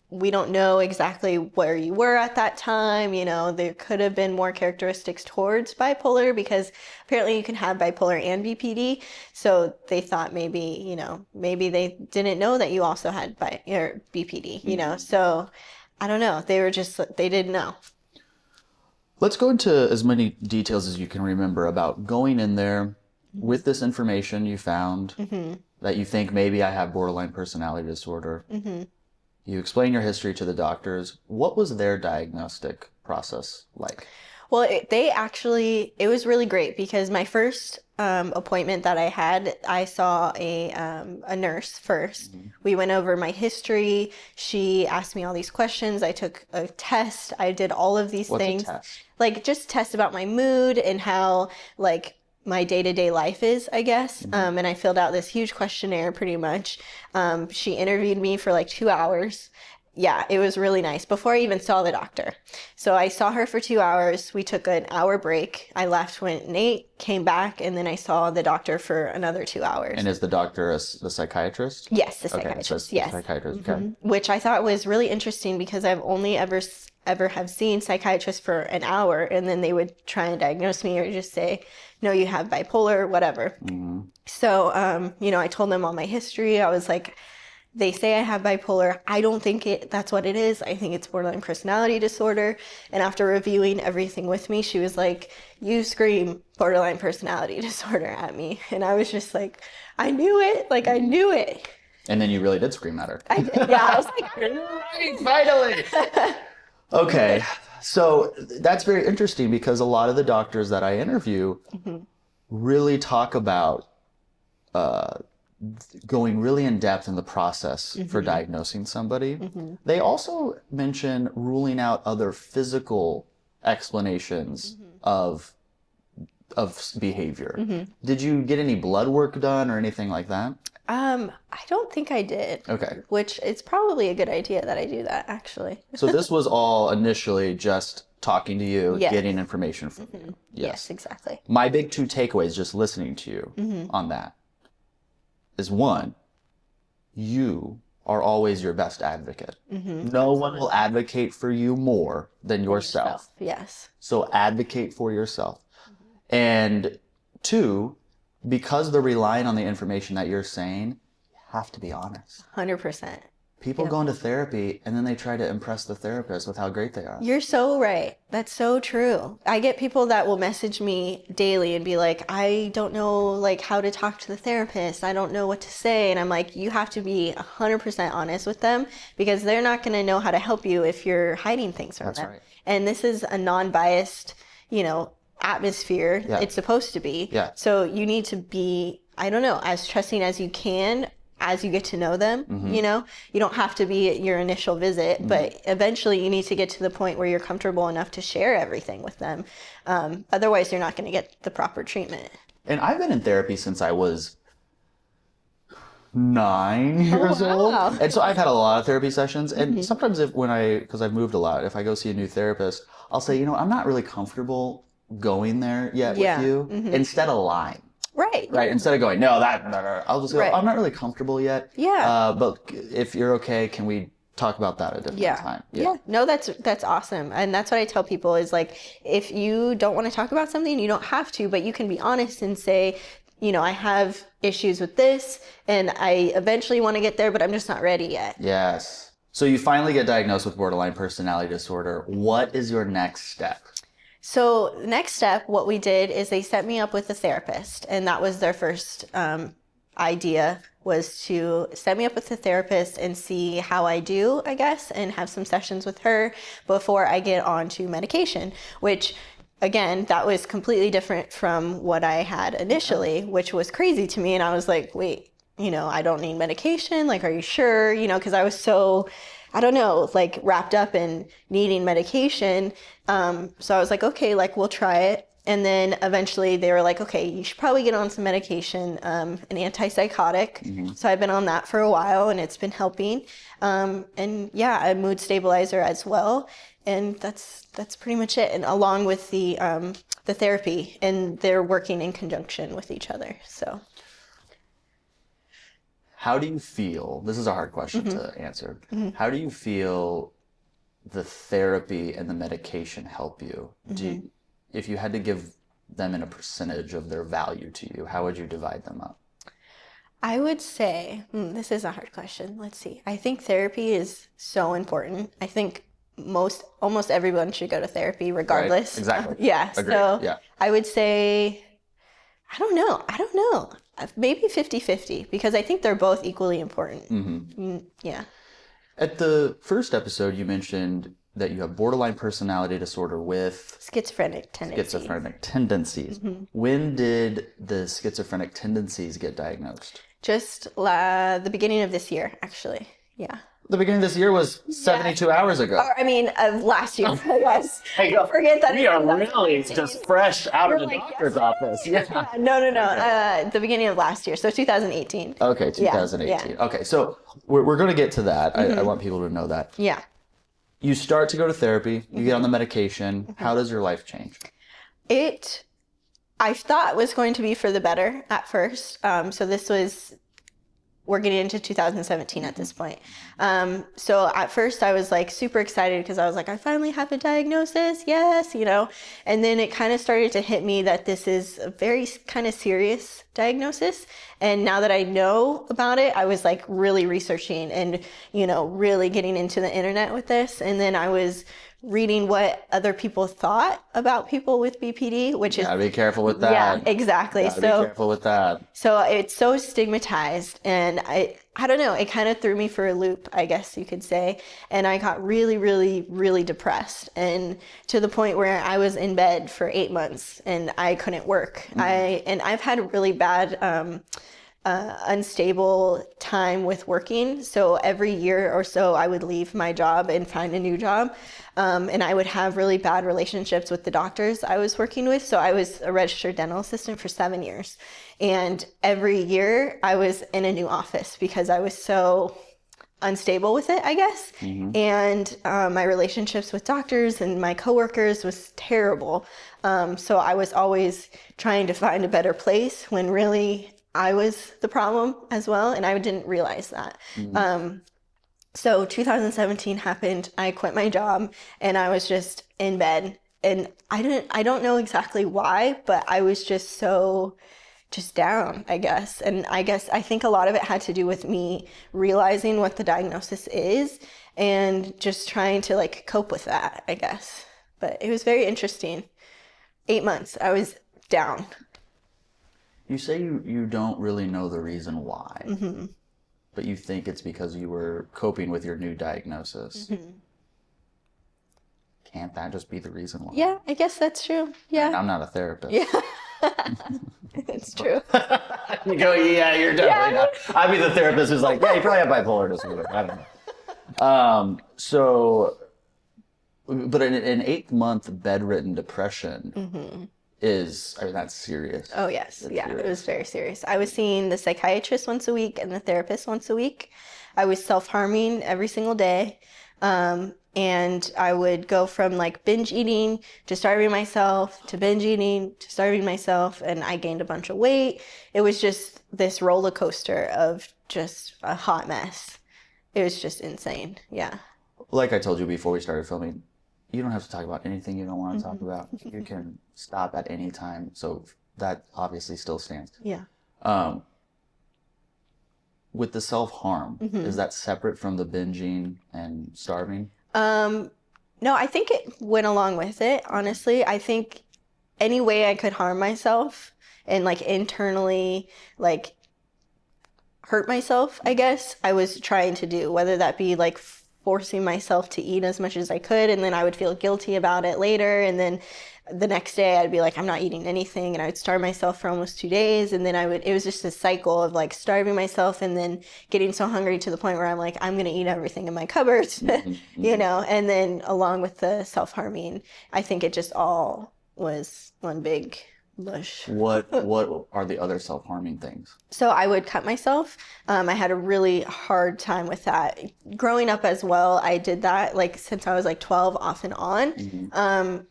we don't know exactly where you were at that time, there could have been more characteristics towards bipolar because apparently you can have bipolar and BPD. So they thought maybe they didn't know that you also had BPD, so I don't know. They didn't know. Let's go into as many details as you can remember about going in there with this information you found that you think maybe I have borderline personality disorder. You explain your history to the doctors. What was their diagnostic process like? Well, it was really great because my first appointment that I had, I saw a nurse first. We went over my history. She asked me all these questions. I took a test. I did all of these things. What's a test? Like just test about my mood and how like my day-to-day life is, I guess. And I filled out this huge questionnaire pretty much. She interviewed me for like 2 hours. Yeah, it was really nice before I even saw the doctor. So I saw her for 2 hours. We took an hour break. I left, went and ate, came back, and then I saw the doctor for another 2 hours. And is the doctor the psychiatrist? Yes, the Okay, psychiatrist. so Yes. psychiatrist. Okay. Which I thought was really interesting because I've only ever have seen psychiatrists for an hour, and then they would try and diagnose me or just say, no, you have bipolar, whatever. So, I told them all my history. I was like, they say I have bipolar. I don't think that's what it is. I think it's borderline personality disorder. And after reviewing everything with me, she was like, you scream borderline personality disorder at me. And I was just like, I knew it. Like, I knew it. And then you really did scream at her. I did. Yeah, I was like, right, finally. Okay. So that's very interesting because a lot of the doctors that I interview really talk about going really in depth in the process for diagnosing somebody. They also mention ruling out other physical explanations of behavior. Did you get any blood work done or anything like that? I don't think I did. Okay. Which it's probably a good idea that I do that, actually. So this was all initially just talking to you, Yes. getting information from you. Yes, exactly. My big 2 takeaways just listening to you on that is, one, you are always your best advocate. No one will advocate for you more than yourself. Yes. So advocate for yourself. And 2, because they're relying on the information that you're saying, you have to be honest. 100%. People go into therapy and then they try to impress the therapist with how great they are. You're so right. That's so true. I get people that will message me daily and be like, I don't know like how to talk to the therapist. I don't know what to say. And I'm like, you have to be 100% honest with them because they're not going to know how to help you if you're hiding things from That's them. right. And this is a non-biased, atmosphere. Yeah. It's supposed to be. Yeah. So you need to be, I don't know, as trusting as you can as you get to know them. You don't have to be at your initial visit, but eventually you need to get to the point where you're comfortable enough to share everything with them. Otherwise you're not going to get the proper treatment. And I've been in therapy since I was 9 years old. And so I've had a lot of therapy sessions. And sometimes because I've moved a lot, if I go see a new therapist, I'll say, I'm not really comfortable going there yet with you, instead of lying. Right. Instead of going, no, I'll just go, Right. I'm not really comfortable yet. Yeah. But if you're okay, can we talk about that at a different time? Yeah. No, that's awesome. And that's what I tell people is like, if you don't want to talk about something, you don't have to, but you can be honest and say, I have issues with this and I eventually want to get there, but I'm just not ready yet. Yes. So you finally get diagnosed with borderline personality disorder. What is your next step? So the next step, what we did is they set me up with a therapist, and that was their first idea, was to set me up with a therapist and see how I do, I guess, and have some sessions with her before I get on to medication, which again, that was completely different from what I had initially, which was crazy to me. And I was like, wait, I don't need medication. Like, are you sure? Because I was so, I don't know, like wrapped up in needing medication. So I was like, okay, like we'll try it. And then eventually they were like, okay, you should probably get on some medication, an antipsychotic. So I've been on that for a while and it's been helping. And yeah, a mood stabilizer as well. And that's pretty much it. And along with the therapy, and they're working in conjunction with each other. So. How do you feel, this is a hard question to answer, how do you feel the therapy and the medication help you? If you had to give them in a percentage of their value to you, how would you divide them up? I would say, this is a hard question. Let's see. I think therapy is so important. I think almost everyone should go to therapy regardless. Right. Exactly. Yeah. Agreed. So yeah. I would say, I don't know. Maybe 50-50 because I think they're both equally important. Yeah. At the first episode, you mentioned that you have borderline personality disorder with Schizophrenic tendencies. schizophrenic tendencies. When did the schizophrenic tendencies get diagnosed? Just the beginning of this year, actually. Yeah. The beginning of this year was 72 hours ago. Or, I mean, of last year, I guess. Hey, yo, Forget that. we are really just fresh out of the doctor's office. Yeah. No. Okay. The beginning of last year, so 2018. Okay, 2018. Yeah. Okay, so we're going to get to that. I want people to know that. Yeah. You start to go to therapy. You get on the medication. How does your life change? I thought was going to be for the better at first. We're getting into 2017 at this point. So at first I was like super excited because I was like, I finally have a diagnosis. Yes, and then it kind of started to hit me that this is a very kind of serious diagnosis. And now that I know about it, I was like really researching and, really getting into the internet with this. And then I was reading what other people thought about people with BPD, which is... Gotta be careful with that. Yeah, exactly. Gotta be careful with that. So it's so stigmatized, and I don't know, it kind of threw me for a loop, I guess you could say. And I got really, really, really depressed, and to the point where I was in bed for 8 months and I couldn't work. I've had a really bad unstable time with working. So every year or so I would leave my job and find a new job. And I would have really bad relationships with the doctors I was working with. So I was a registered dental assistant for 7 years. And every year I was in a new office because I was so unstable with it, I guess. And my relationships with doctors and my coworkers was terrible. So I was always trying to find a better place when really I was the problem as well, and I didn't realize that. So 2017 happened. I quit my job, and I was just in bed, and I don't know exactly why, but I was just down, I guess. And I think a lot of it had to do with me realizing what the diagnosis is and just trying to like cope with that, I guess. But it was very interesting. 8 months, I was down. You say you don't really know the reason why, but you think it's because you were coping with your new diagnosis. Can't that just be the reason why? Yeah, I guess that's true. Yeah. I'm not a therapist. Yeah. It's true. You go, yeah, you're definitely not. I'd be the therapist who's like, yeah, you probably have bipolar disorder. I don't know. But an 8-month bedridden depression that's serious. Oh, yes. Serious. It was very serious. I was seeing the psychiatrist once a week and the therapist once a week. I was self-harming every single day. And I would go from like binge eating to starving myself to binge eating to starving myself. And I gained a bunch of weight. It was just this roller coaster of just a hot mess. It was just insane. Yeah. Like I told you before we started filming, you don't have to talk about anything you don't want to talk about. You can stop at any time. So that obviously still stands. Yeah. With the self-harm, is that separate from the binging and starving? No, I think it went along with it, honestly. I think any way I could harm myself and like internally like hurt myself, I guess, I was trying to do, whether that be like forcing myself to eat as much as I could, and then I would feel guilty about it later, and then the next day I'd be like, I'm not eating anything, and I would starve myself for almost 2 days, and then it was just a cycle of like starving myself and then getting so hungry to the point where I'm like, I'm gonna eat everything in my cupboards, and then along with the self-harming, I think it just all was one big mush. What are the other self-harming things? So I would cut myself. I had a really hard time with that. Growing up as well, I did that like since I was like 12 off and on.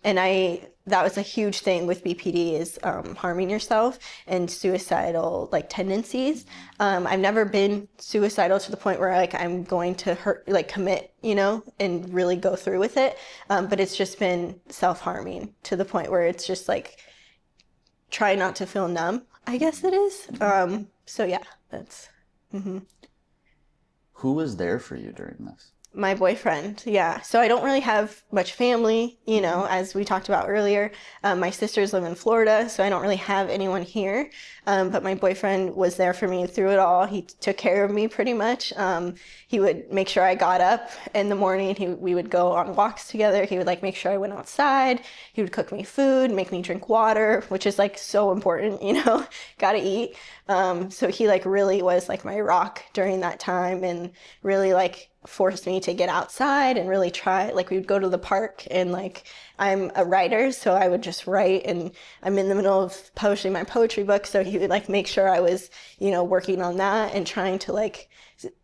And that was a huge thing with BPD is harming yourself and suicidal like tendencies. I've never been suicidal to the point where like I'm going to commit, and really go through with it. But it's just been self-harming to the point where it's just like, try not to feel numb, I guess it is. So yeah, that's... Who was there for you during this? My boyfriend, yeah. So I don't really have much family, you know, as we talked about earlier. My sisters live in Florida, so I don't really have anyone here. But my boyfriend was there for me through it all. He took care of me pretty much. He would make sure I got up in the morning. We would go on walks together. He would like make sure I went outside. He would cook me food, make me drink water, which is like so important, you know, gotta eat. So he like really was like my rock during that time and really like forced me to get outside and really try. Like we would go to the park and like I'm a writer, so I would just write, and I'm in the middle of publishing my poetry book, so he would like make sure I was, you know, working on that and trying to like,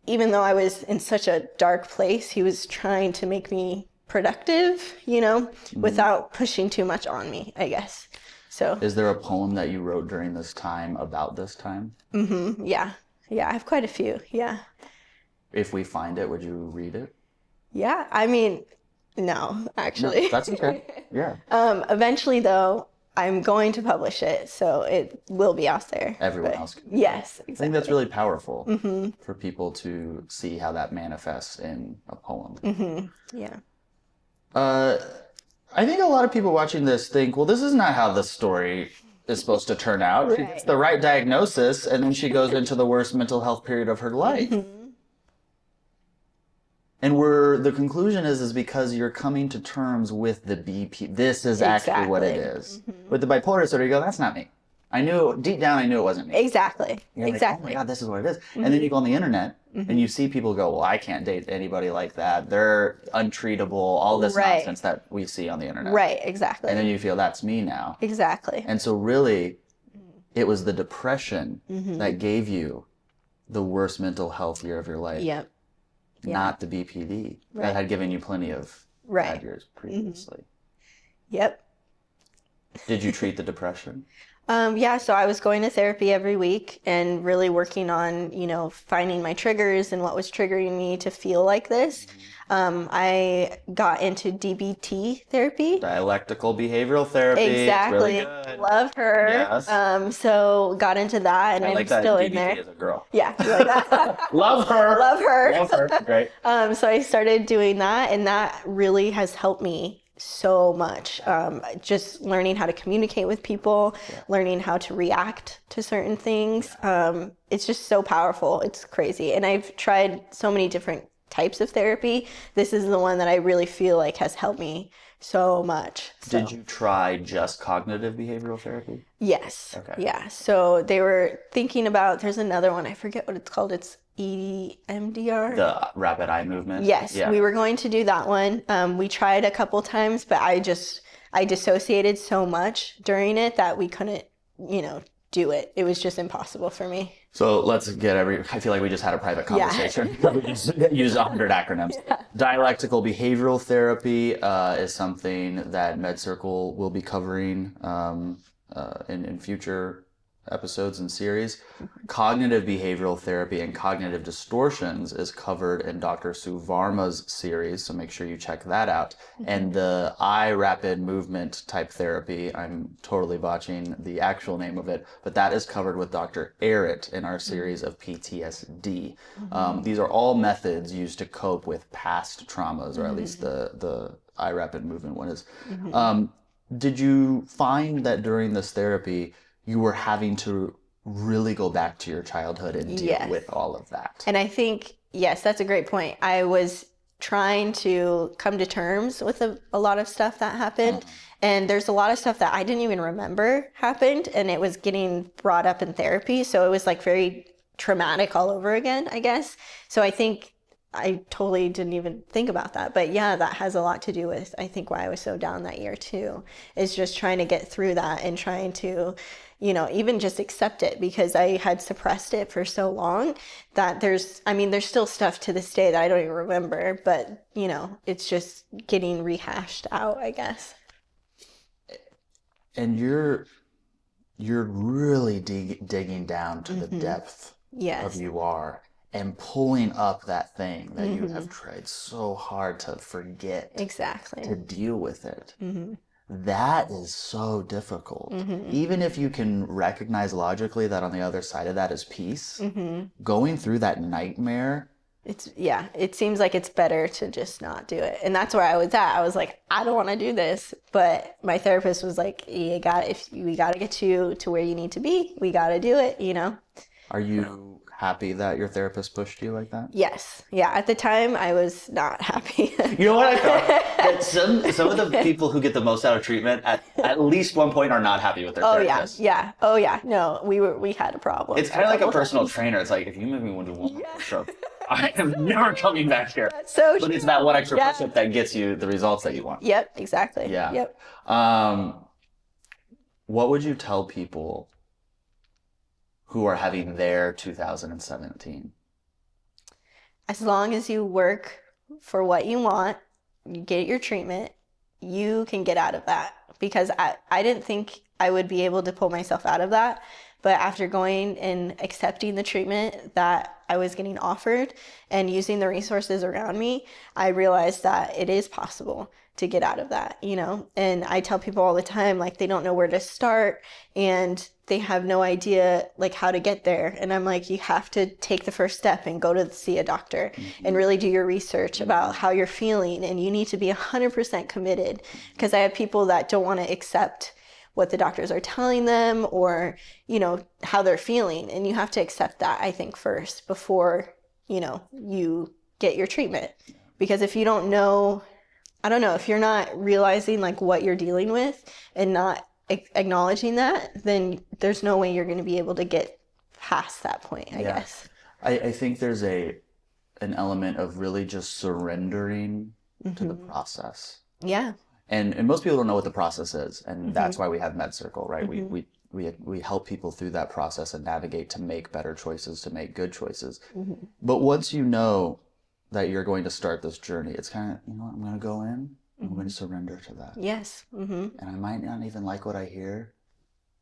even though I was in such a dark place, he was trying to make me productive, you know, without pushing too much on me, I guess. So Is there a poem that you wrote during this time about this time? yeah, I have quite a few. Yeah. If we find it, would you read it? Yeah, I mean, no, actually. No, that's okay. Yeah. Eventually, though, I'm going to publish it, so it will be out there. Everyone But else can. yes, I think exactly. that's really powerful for people to see how that manifests in a poem. Yeah. I think a lot of people watching this think, well, this is not how the story is supposed to turn out. She gets the right diagnosis, and then she goes into the worst mental health period of her life. And the conclusion is because you're coming to terms with the BP. This is actually what it is. With the bipolar disorder, you go, that's not me. Deep down, I knew it wasn't me. Exactly. You're like, oh my God, this is what it is. And then you go on the internet and you see people go, well, I can't date anybody like that. They're untreatable, all this nonsense that we see on the internet. Right, exactly. And then you feel that's me now. Exactly. And so really, it was the depression that gave you the worst mental health year of your life. Yep. Not the BPD that had given you plenty of bad years previously. Yep. Did you treat the depression? Yeah, so I was going to therapy every week and really working on, you know, finding my triggers and what was triggering me to feel like this. I got into DBT therapy. Dialectical behavioral therapy. Exactly. It's really good. Love her. Yes. So got into that, and I I'm like that still DBT in there. as a girl. Yeah, you like that? Love her. Love her. Love her. Great. So I started doing that, and that really has helped me so much. Just learning how to communicate with people, learning how to react to certain things. It's just so powerful. It's crazy. And I've tried so many different types of therapy. This is the one that I really feel like has helped me so much. So. Did you try just cognitive behavioral therapy? Yes. Okay. Yeah. So they were thinking about, there's another one, I forget what it's called. It's EMDR. The rapid eye movement? Yes. Yeah. We were going to do that one. We tried a couple times, but I dissociated so much during it that we couldn't, you know, do it. It was just impossible for me. So let's get I feel like we just had a private conversation. We just use 100 acronyms. Dialectical behavioral therapy is something that MedCircle will be covering in future episodes and series. Cognitive behavioral therapy and cognitive distortions is covered in Dr. Sue Varma's series, so make sure you check that out. And the eye rapid movement type therapy, I'm totally botching the actual name of it, but that is covered with Dr. Arrett in our series of PTSD. These are all methods used to cope with past traumas, or at least the eye rapid movement one is. Did you find that during this therapy, you were having to really go back to your childhood and deal with all of that? And I think, yes, that's a great point. I was trying to come to terms with a lot of stuff that happened. And there's a lot of stuff that I didn't even remember happened, and it was getting brought up in therapy. So it was like very traumatic all over again, I guess. So I think I totally didn't even think about that. But yeah, that has a lot to do with, I think, why I was so down that year too, is just trying to get through that and trying to, you know, even just accept it, because I had suppressed it for so long that there's still stuff to this day that I don't even remember, but you know, it's just getting rehashed out, I guess. And you're really digging down to the depth of you are, and pulling up that thing that you have tried so hard to forget. Exactly. To deal with it. That is so difficult. Even if you can recognize logically that on the other side of that is peace, going through that nightmare it seems like it's better to just not do it. And that's where I was at. I was like, I don't want to do this. But my therapist was like, we got to get you to where you need to be. We got to do it, you know? Are you happy that your therapist pushed you like that? Yes. Yeah. At the time, I was not happy. You know what I found? That some of the people who get the most out of treatment at least one point are not happy with their therapist. Yeah. Oh yeah. No, we had a problem. It's kind of like a personal trainer. It's like, if you make me want to do one more push-up, I am never coming back here. That's so But true. it's that one extra push-up that gets you the results that you want. Yep. Exactly. Yeah. Yep. What would you tell people who are having their 2017? As long as you work for what you want, you get your treatment, you can get out of that. Because I didn't think I would be able to pull myself out of that. But after going and accepting the treatment that I was getting offered and using the resources around me, I realized that it is possible to get out of that, you know? And I tell people all the time, like, they don't know where to start and they have no idea like how to get there. And I'm like, you have to take the first step and go to see a doctor and really do your research about how you're feeling. And you need to be 100% committed, because I have people that don't want to accept what the doctors are telling them or, you know, how they're feeling. And you have to accept that, I think, first before, you know, you get your treatment. Because if you don't know, I don't know, if you're not realizing like what you're dealing with and not acknowledging that, then there's no way you're going to be able to get past that point, I guess. I think there's an element of really just surrendering to the process. Yeah. And most people don't know what the process is, and that's why we have MedCircle, right? We help people through that process and navigate to make better choices, to make good choices. But once you know that you're going to start this journey, it's kind of, you know what, I'm going to go in, I'm going to surrender to that. Yes. And I might not even like what I hear,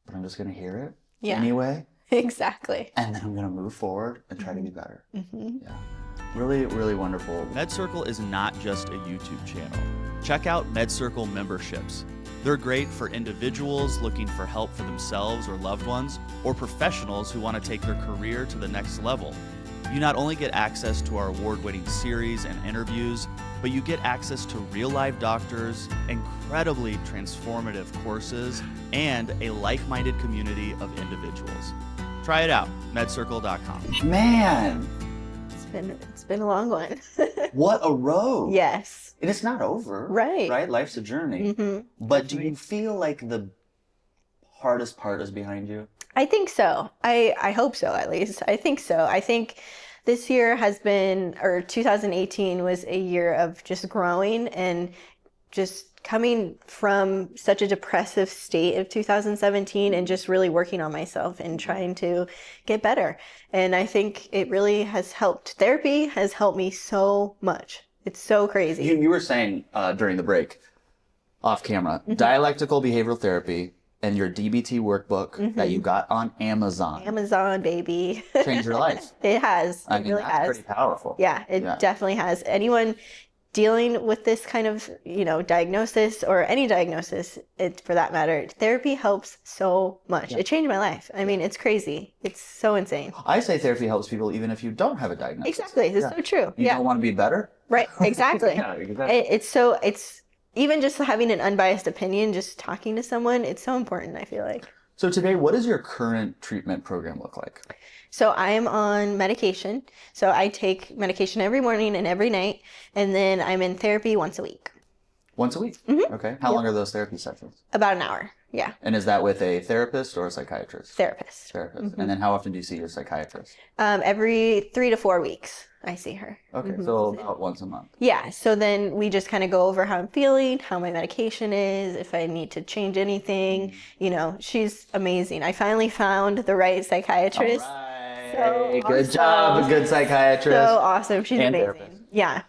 but I'm just going to hear it anyway. Exactly. And then I'm going to move forward and try to be better. Yeah. Really, really wonderful. MedCircle is not just a YouTube channel. Check out MedCircle memberships. They're great for individuals looking for help for themselves or loved ones, or professionals who want to take their career to the next level. You not only get access to our award-winning series and interviews, but you get access to real-life doctors, incredibly transformative courses, and a like-minded community of individuals. Try it out, medcircle.com. Man, It's been a long one. what a road. Yes. And it's not over. Right. Life's a journey. But do you feel like the hardest part is behind you? I think so. I hope so, at least. I think so. I think this year has been, or 2018 was a year of just growing and just coming from such a depressive state of 2017 and just really working on myself and trying to get better. And I think it really has helped. Therapy has helped me so much. It's so crazy. You were saying during the break, off camera, dialectical behavioral therapy and your DBT workbook that you got on Amazon. Amazon, baby. Changed your life. It has. I mean, really that's has. pretty powerful. Yeah, it definitely has. Anyone dealing with this kind of, you know, diagnosis or any diagnosis, for that matter, therapy helps so much. It changed my life. I mean, it's crazy. It's so insane. I say therapy helps people even if you don't have a diagnosis. Exactly. It's so true. You don't want to be better? Right. Exactly. Exactly. It's even just having an unbiased opinion, just talking to someone, it's so important, I feel like. So today, what does your current treatment program look like? So I am on medication. So I take medication every morning and every night, and then I'm in therapy once a week. Once a week? Okay. How long are those therapy sessions? About an hour. Yeah. And is that with a therapist or a psychiatrist? Therapist. And then how often do you see your psychiatrist? Every 3 to 4 weeks, I see her. Okay, so about once a month. Yeah, so then we just kind of go over how I'm feeling, how my medication is, if I need to change anything. You know, she's amazing. I finally found the right psychiatrist. All right. So Good awesome. job, a good psychiatrist. So awesome. She's And amazing. therapist. Yeah.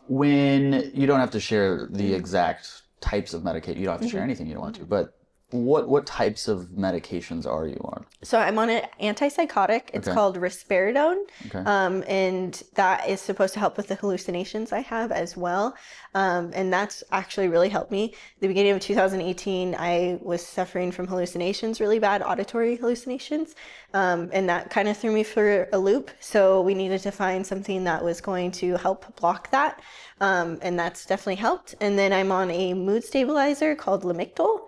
When you don't have to share the exact types of medication, you don't have to share anything you don't want to, but What types of medications are you on? So I'm on an antipsychotic. It's called risperidone. Okay. And that is supposed to help with the hallucinations I have as well. And that's actually really helped me. The beginning of 2018, I was suffering from hallucinations, really bad auditory hallucinations. And that kind of threw me for a loop. So we needed to find something that was going to help block that. And that's definitely helped. And then I'm on a mood stabilizer called Lamictal.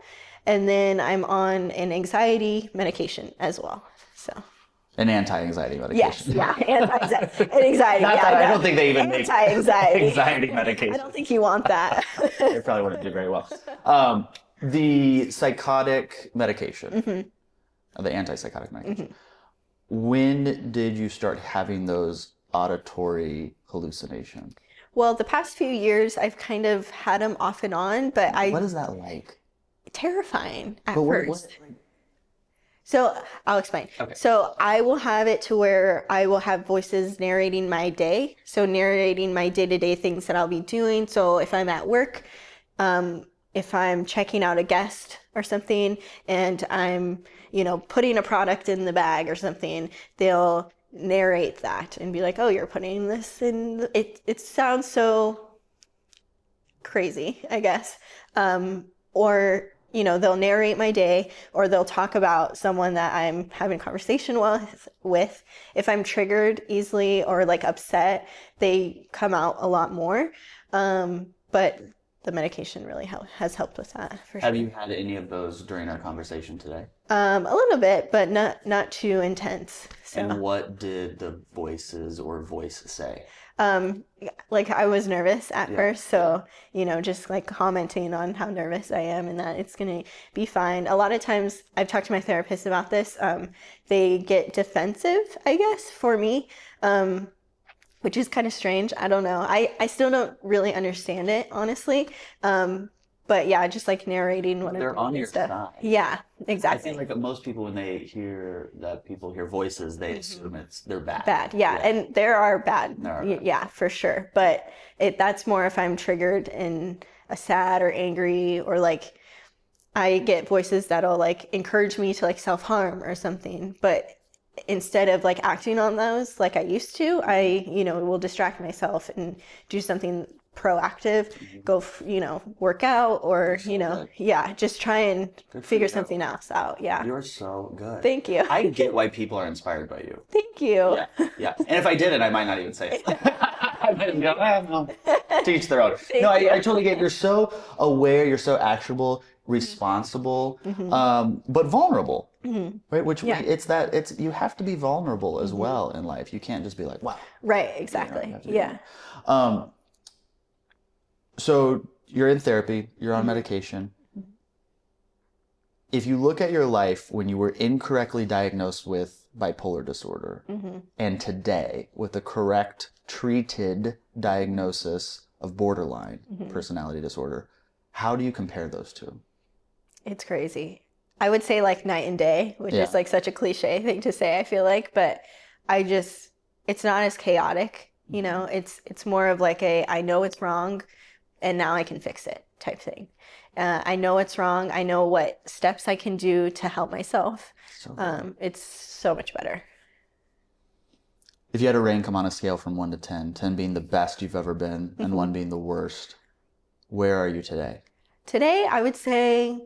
And then I'm on an anxiety medication as well. So an anti-anxiety medication. Yes, yeah, anti-anxiety. I don't think they even make anxiety medication. I don't think you want that. They probably wouldn't do very well. The psychotic medication, the antipsychotic medication. When did you start having those auditory hallucinations? Well, the past few years, I've kind of had them off and on, but What is that like? Terrifying at But first. So I'll explain. Okay. So I will have it to where I will have voices narrating my day. So narrating my day-to-day things that I'll be doing. So if I'm at work, if I'm checking out a guest or something and I'm, putting a product in the bag or something, they'll narrate that and be like, oh, you're putting this in. It sounds so crazy, I guess. Or they'll narrate my day, or they'll talk about someone that I'm having a conversation with. If I'm triggered easily or like upset, they come out a lot more. But the medication really has helped with that for sure. Have you had any of those during our conversation today? A little bit, but not too intense. So. And what did the voices or voice say? Like I was nervous at first, so just like commenting on how nervous I am and that it's gonna be fine. A lot of times I've talked to my therapist about this. They get defensive, I guess, for me, which is kind of strange. I don't know. I still don't really understand it, honestly. But yeah, just like narrating what they're on your stuff. side. Yeah, exactly. I feel like most people, when they hear that people hear voices, they assume they're bad. Bad, yeah. And there are bad. Yeah, for sure. But that's more if I'm triggered and sad or angry, or like I get voices that'll like encourage me to like self-harm or something. But instead of like acting on those like I used to, I will distract myself and do something proactive, go work out, or just try and figure something else out. Yeah, you're so good. Thank you. I get why people are inspired by you. Thank you. Yeah. And if I didn't, I might not even say it. I might go, no. Teach their own. I totally get it. You're so aware, you're so actionable, responsible, but vulnerable. Right? Which it's you have to be vulnerable as well in life. You can't just be like, wow. Right, exactly. Yeah. So you're in therapy, you're on medication. If you look at your life when you were incorrectly diagnosed with bipolar disorder and today with the correct treated diagnosis of borderline personality disorder, how do you compare those two? It's crazy. I would say like night and day, which is like such a cliche thing to say, I feel like, but it's not as chaotic, it's more of like I know it's wrong and now I can fix it type thing. I know it's wrong. I know what steps I can do to help myself. It's so much better. If you had to rank them on a scale from 1 to 10, 10 being the best you've ever been and 1 being the worst, where are you today? Today, I would say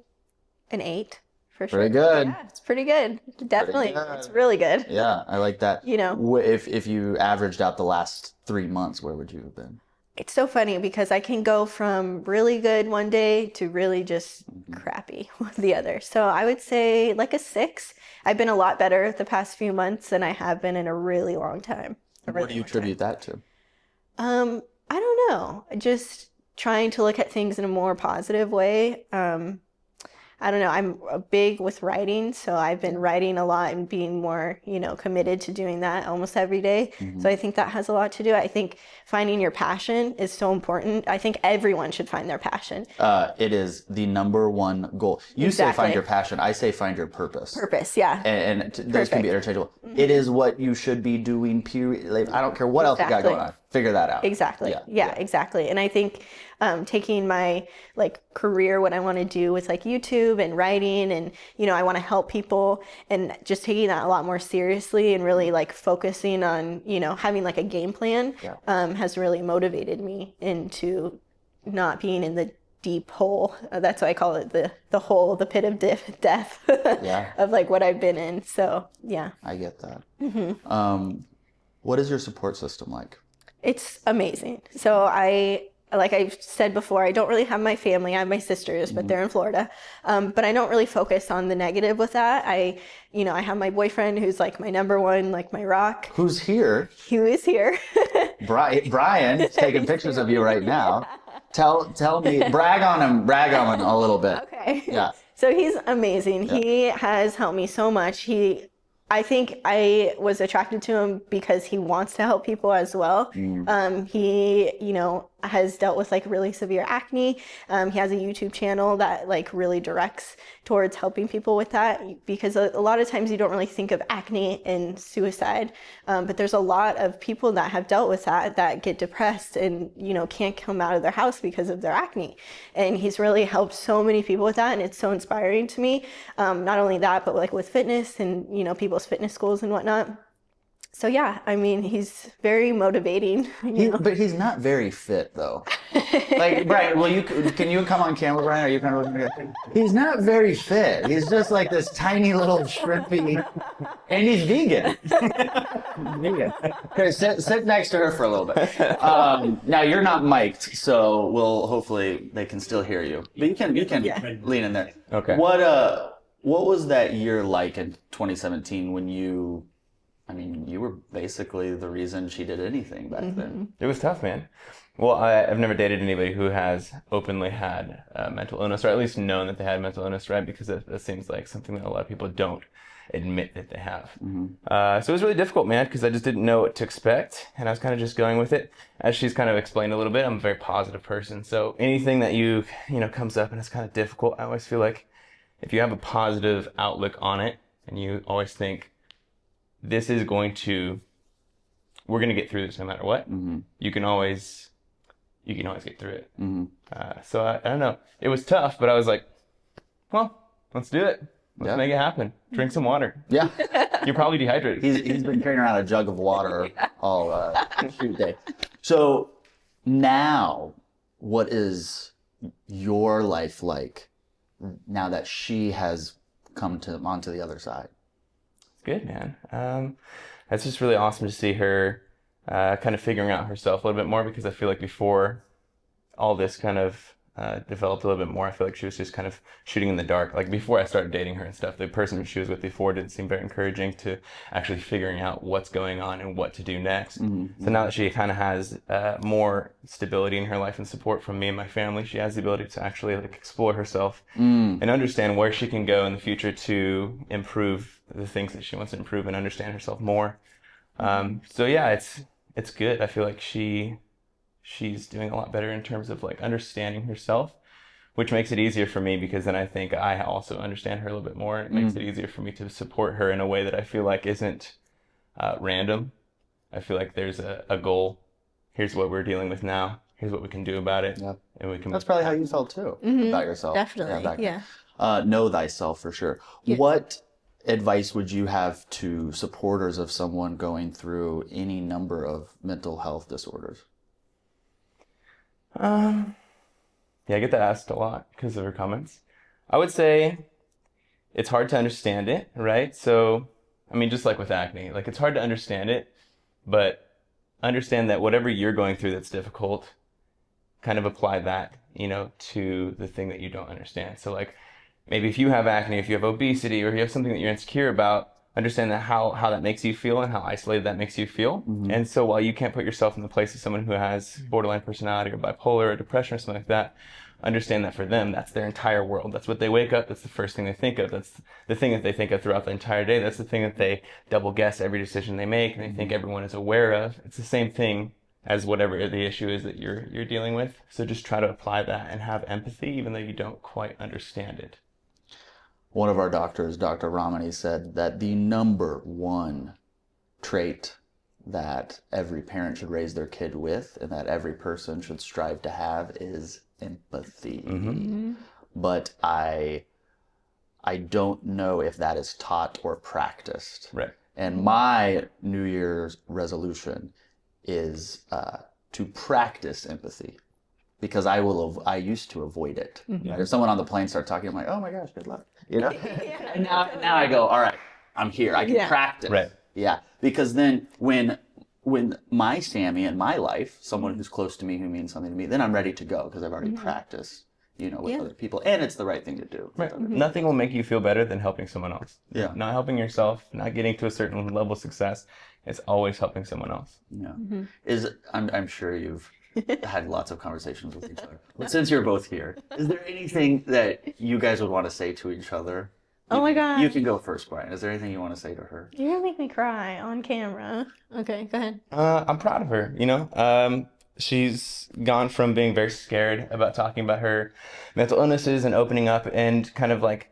an 8 for sure. Pretty good. Yeah, it's pretty good. Definitely. Pretty good. It's really good. Yeah, I like that. If you averaged out the last 3 months, where would you have been? It's so funny because I can go from really good one day to really just crappy the other. So I would say like a 6. I've been a lot better the past few months than I have been in a really long time. What do you attribute that to? I don't know. Just trying to look at things in a more positive way. I don't know. I'm big with writing, so I've been writing a lot and being more, committed to doing that almost every day. So I think that has a lot to do. I think finding your passion is so important. I think everyone should find their passion. It is the number one goal. You say find your passion. I say find your purpose. Purpose, yeah. And those can be interchangeable. It is what you should be doing, period. Like, I don't care what else you got going on. figure that out. Exactly. Yeah, exactly. And I think taking my like career, what I want to do with like YouTube and writing, and I want to help people, and just taking that a lot more seriously and really like focusing on having like a game plan has really motivated me into not being in the deep hole. That's why I call it the hole, the pit of death of like what I've been in. So yeah, I get that. What is your support system like? It's amazing. So like I said before, I don't really have my family. I have my sisters, but they're in Florida. But I don't really focus on the negative with that. I have my boyfriend who's like my number one, like my rock. Who's here? Who is here? Brian is taking pictures of you right now. Tell me, brag on him a little bit. Okay. Yeah. So he's amazing. Yeah. He has helped me so much. I think I was attracted to him because he wants to help people as well. He, has dealt with like really severe acne. He has a YouTube channel that like really directs towards helping people with that, because a lot of times you don't really think of acne and suicide, but there's a lot of people that have dealt with that get depressed and can't come out of their house because of their acne. And he's really helped so many people with that, and it's so inspiring to me. Not only that, but like with fitness and people's fitness goals and whatnot. So yeah, I mean, he's very motivating. But he's not very fit though. Like, Brian, can you come on camera, Brian? Are you kind of? He's not very fit. He's just like this tiny little shrimpy, and he's vegan. Vegan. Okay, sit next to her for a little bit. Now you're not mic'd, so hopefully they can still hear you. But you can lean in there. Okay. What was that year like in 2017 when you were basically the reason she did anything back then? It was tough, man. Well, I've never dated anybody who has openly had mental illness, or at least known that they had mental illness, right? Because that seems like something that a lot of people don't admit that they have. So it was really difficult, man, because I just didn't know what to expect, and I was kind of just going with it. As she's kind of explained a little bit, I'm a very positive person, so anything that comes up and it's kind of difficult, I always feel like if you have a positive outlook on it, and you always think, we're going to get through this no matter what. You can always get through it. So I don't know. It was tough, but I was like, well, let's do it. Let's make it happen. Drink some water. Yeah. You're probably dehydrated. He's been carrying around a jug of water all shoot day. So now, what is your life like now that she has come onto the other side? Good, man. It's just really awesome to see her kind of figuring out herself a little bit more, because I feel like before all this kind of developed a little bit more, I feel like she was just kind of shooting in the dark. Like before I started dating her and stuff, the person she was with before didn't seem very encouraging to actually figuring out what's going on and what to do next. So now that she kind of has more stability in her life and support from me and my family, she has the ability to actually like explore herself and understand where she can go in the future to improve the things that she wants to improve and understand herself more. So yeah, it's good. I feel like she's doing a lot better in terms of like understanding herself, which makes it easier for me, because then I think I also understand her a little bit more, and it makes it easier for me to support her in a way that I feel like isn't random. I feel like there's a goal. Here's what we're dealing with now. Here's what we can do about it. Yep. And we can. That's probably how you felt too about yourself. Definitely. Yeah. Know thyself for sure. Yeah. What advice would you have to supporters of someone going through any number of mental health disorders? Yeah, I get that asked a lot because of her comments. I would say it's hard to understand it, right? So, I mean, just like with acne, like it's hard to understand it, but understand that whatever you're going through that's difficult, kind of apply that, to the thing that you don't understand. So like maybe if you have acne, if you have obesity, or if you have something that you're insecure about, understand that how that makes you feel and how isolated that makes you feel. And so while you can't put yourself in the place of someone who has borderline personality or bipolar or depression or something like that, understand that for them, that's their entire world. That's what they wake up. That's the first thing they think of. That's the thing that they think of throughout the entire day. That's the thing that they double guess every decision they make, and they think everyone is aware of. It's the same thing as whatever the issue is that you're dealing with. So just try to apply that and have empathy, even though you don't quite understand it. One of our doctors, Dr. Ramani, said that the number one trait that every parent should raise their kid with and that every person should strive to have is empathy. But I don't know if that is taught or practiced. Right. And my New Year's resolution is to practice empathy, because I used to avoid it. If someone on the plane started talking, I'm like, oh my gosh, good luck. And now I go, all right, I'm here. I can practice. Right. Yeah. Because then when my Sammy in my life, someone who's close to me who means something to me, then I'm ready to go because I've already practiced, with other people, and it's the right thing to do. Right. Nothing will make you feel better than helping someone else. Yeah. Not helping yourself, not getting to a certain level of success. It's always helping someone else. Yeah. I'm sure you've had lots of conversations with each other. But since you're both here, is there anything that you guys would want to say to each other? Oh my God. You can go first, Brian. Is there anything you want to say to her? You're gonna make me cry on camera. Okay, go ahead. I'm proud of her, she's gone from being very scared about talking about her mental illnesses and opening up and kind of like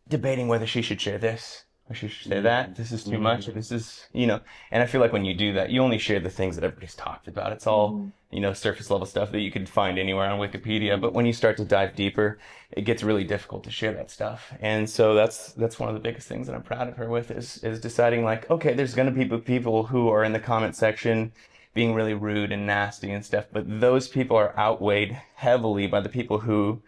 debating whether she should share this or she should say that. This is too much. Or this is, and I feel like when you do that, you only share the things that everybody's talked about. It's all, surface level stuff that you could find anywhere on Wikipedia. But when you start to dive deeper, it gets really difficult to share that stuff. And so that's one of the biggest things that I'm proud of her with is deciding like, okay, there's going to be people who are in the comment section being really rude and nasty and stuff, but those people are outweighed heavily by the people who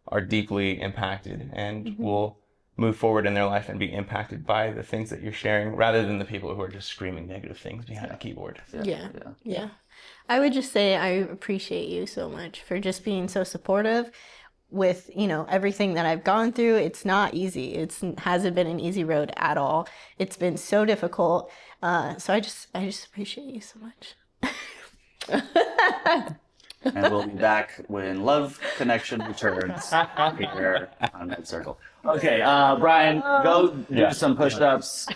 are deeply impacted and will move forward in their life and be impacted by the things that you're sharing, rather than the people who are just screaming negative things behind a keyboard. Yeah. I would just say I appreciate you so much for just being so supportive with, everything that I've gone through. It's not easy. It hasn't been an easy road at all. It's been so difficult. So I just appreciate you so much. And we'll be back when Love Connection returns here on MedCircle. Okay, Brian, go do some push-ups,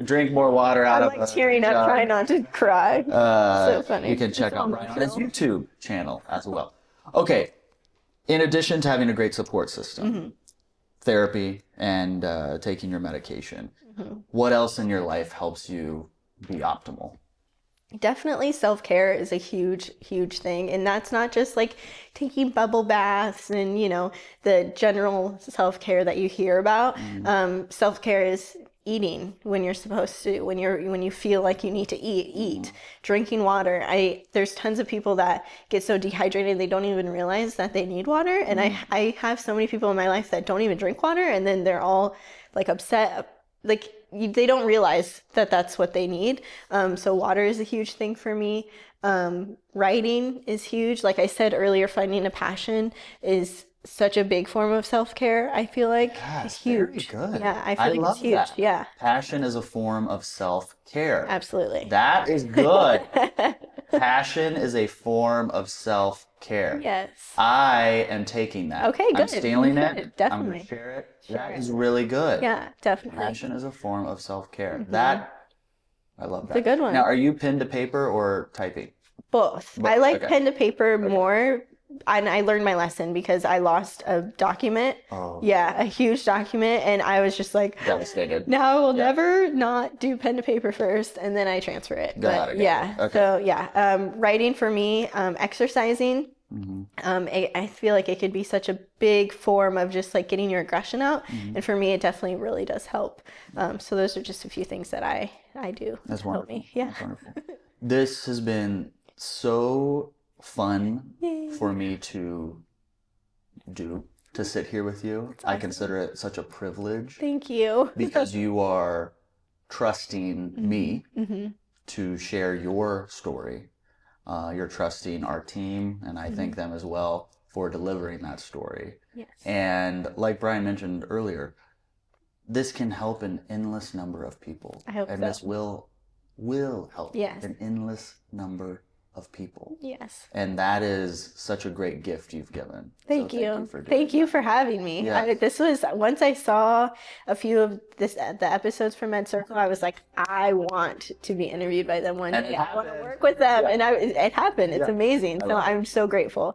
drink more water out of I'm like tearing up, trying not to cry. So funny. You can check out Brian on his YouTube channel as well. Okay, in addition to having a great support system, therapy, and taking your medication, what else in your life helps you be optimal? Definitely self-care is a huge, huge thing. And that's not just like taking bubble baths and, the general self-care that you hear about. Self-care is eating when you're supposed to, when you feel like you need to eat, drinking water. There's tons of people that get so dehydrated they don't even realize that they need water. And I have so many people in my life that don't even drink water, and then they're all like upset, like they don't realize that that's what they need. So water is a huge thing for me. Writing is huge. Like I said earlier, finding a passion is such a big form of self-care. I feel like it's huge. Very good. Yeah, I feel like it's huge. That. Yeah. Passion is a form of self-care. Absolutely. That is good. Passion is a form of self-care. Yes. I am taking that. Okay, good. I'm stealing it. Definitely. I'm going to share it. That is really good. Yeah, definitely. Passion is a form of self-care. I love that. It's a good one. Now, are you pen to paper or typing? Both. I like pen to paper more. And I learned my lesson because I lost a document. Oh. Yeah, a huge document. And I was just like, devastated. Now I will never not do pen to paper first, and then I transfer it. Got it. Okay. So writing for me, exercising. I feel like it could be such a big form of just like getting your aggression out. And for me, it definitely really does help. So those are just a few things that I do. That's to wonderful. Help me. Yeah. That's wonderful. This has been so fun for me to sit here with you. Awesome. I consider it such a privilege. Thank you. Because you are trusting me to share your story. You're trusting our team, and I thank them as well for delivering that story. Yes. And like Brian mentioned earlier, this can help an endless number of people. I hope and so. This will help an endless number of people. Yes. And that is such a great gift you've given. Thank you. Thank you for having me. Yeah. This was, once I saw a few of the episodes from MedCircle, I was like, I want to be interviewed by them one day. I want to work with them. And it happened. It's amazing. So I'm so grateful.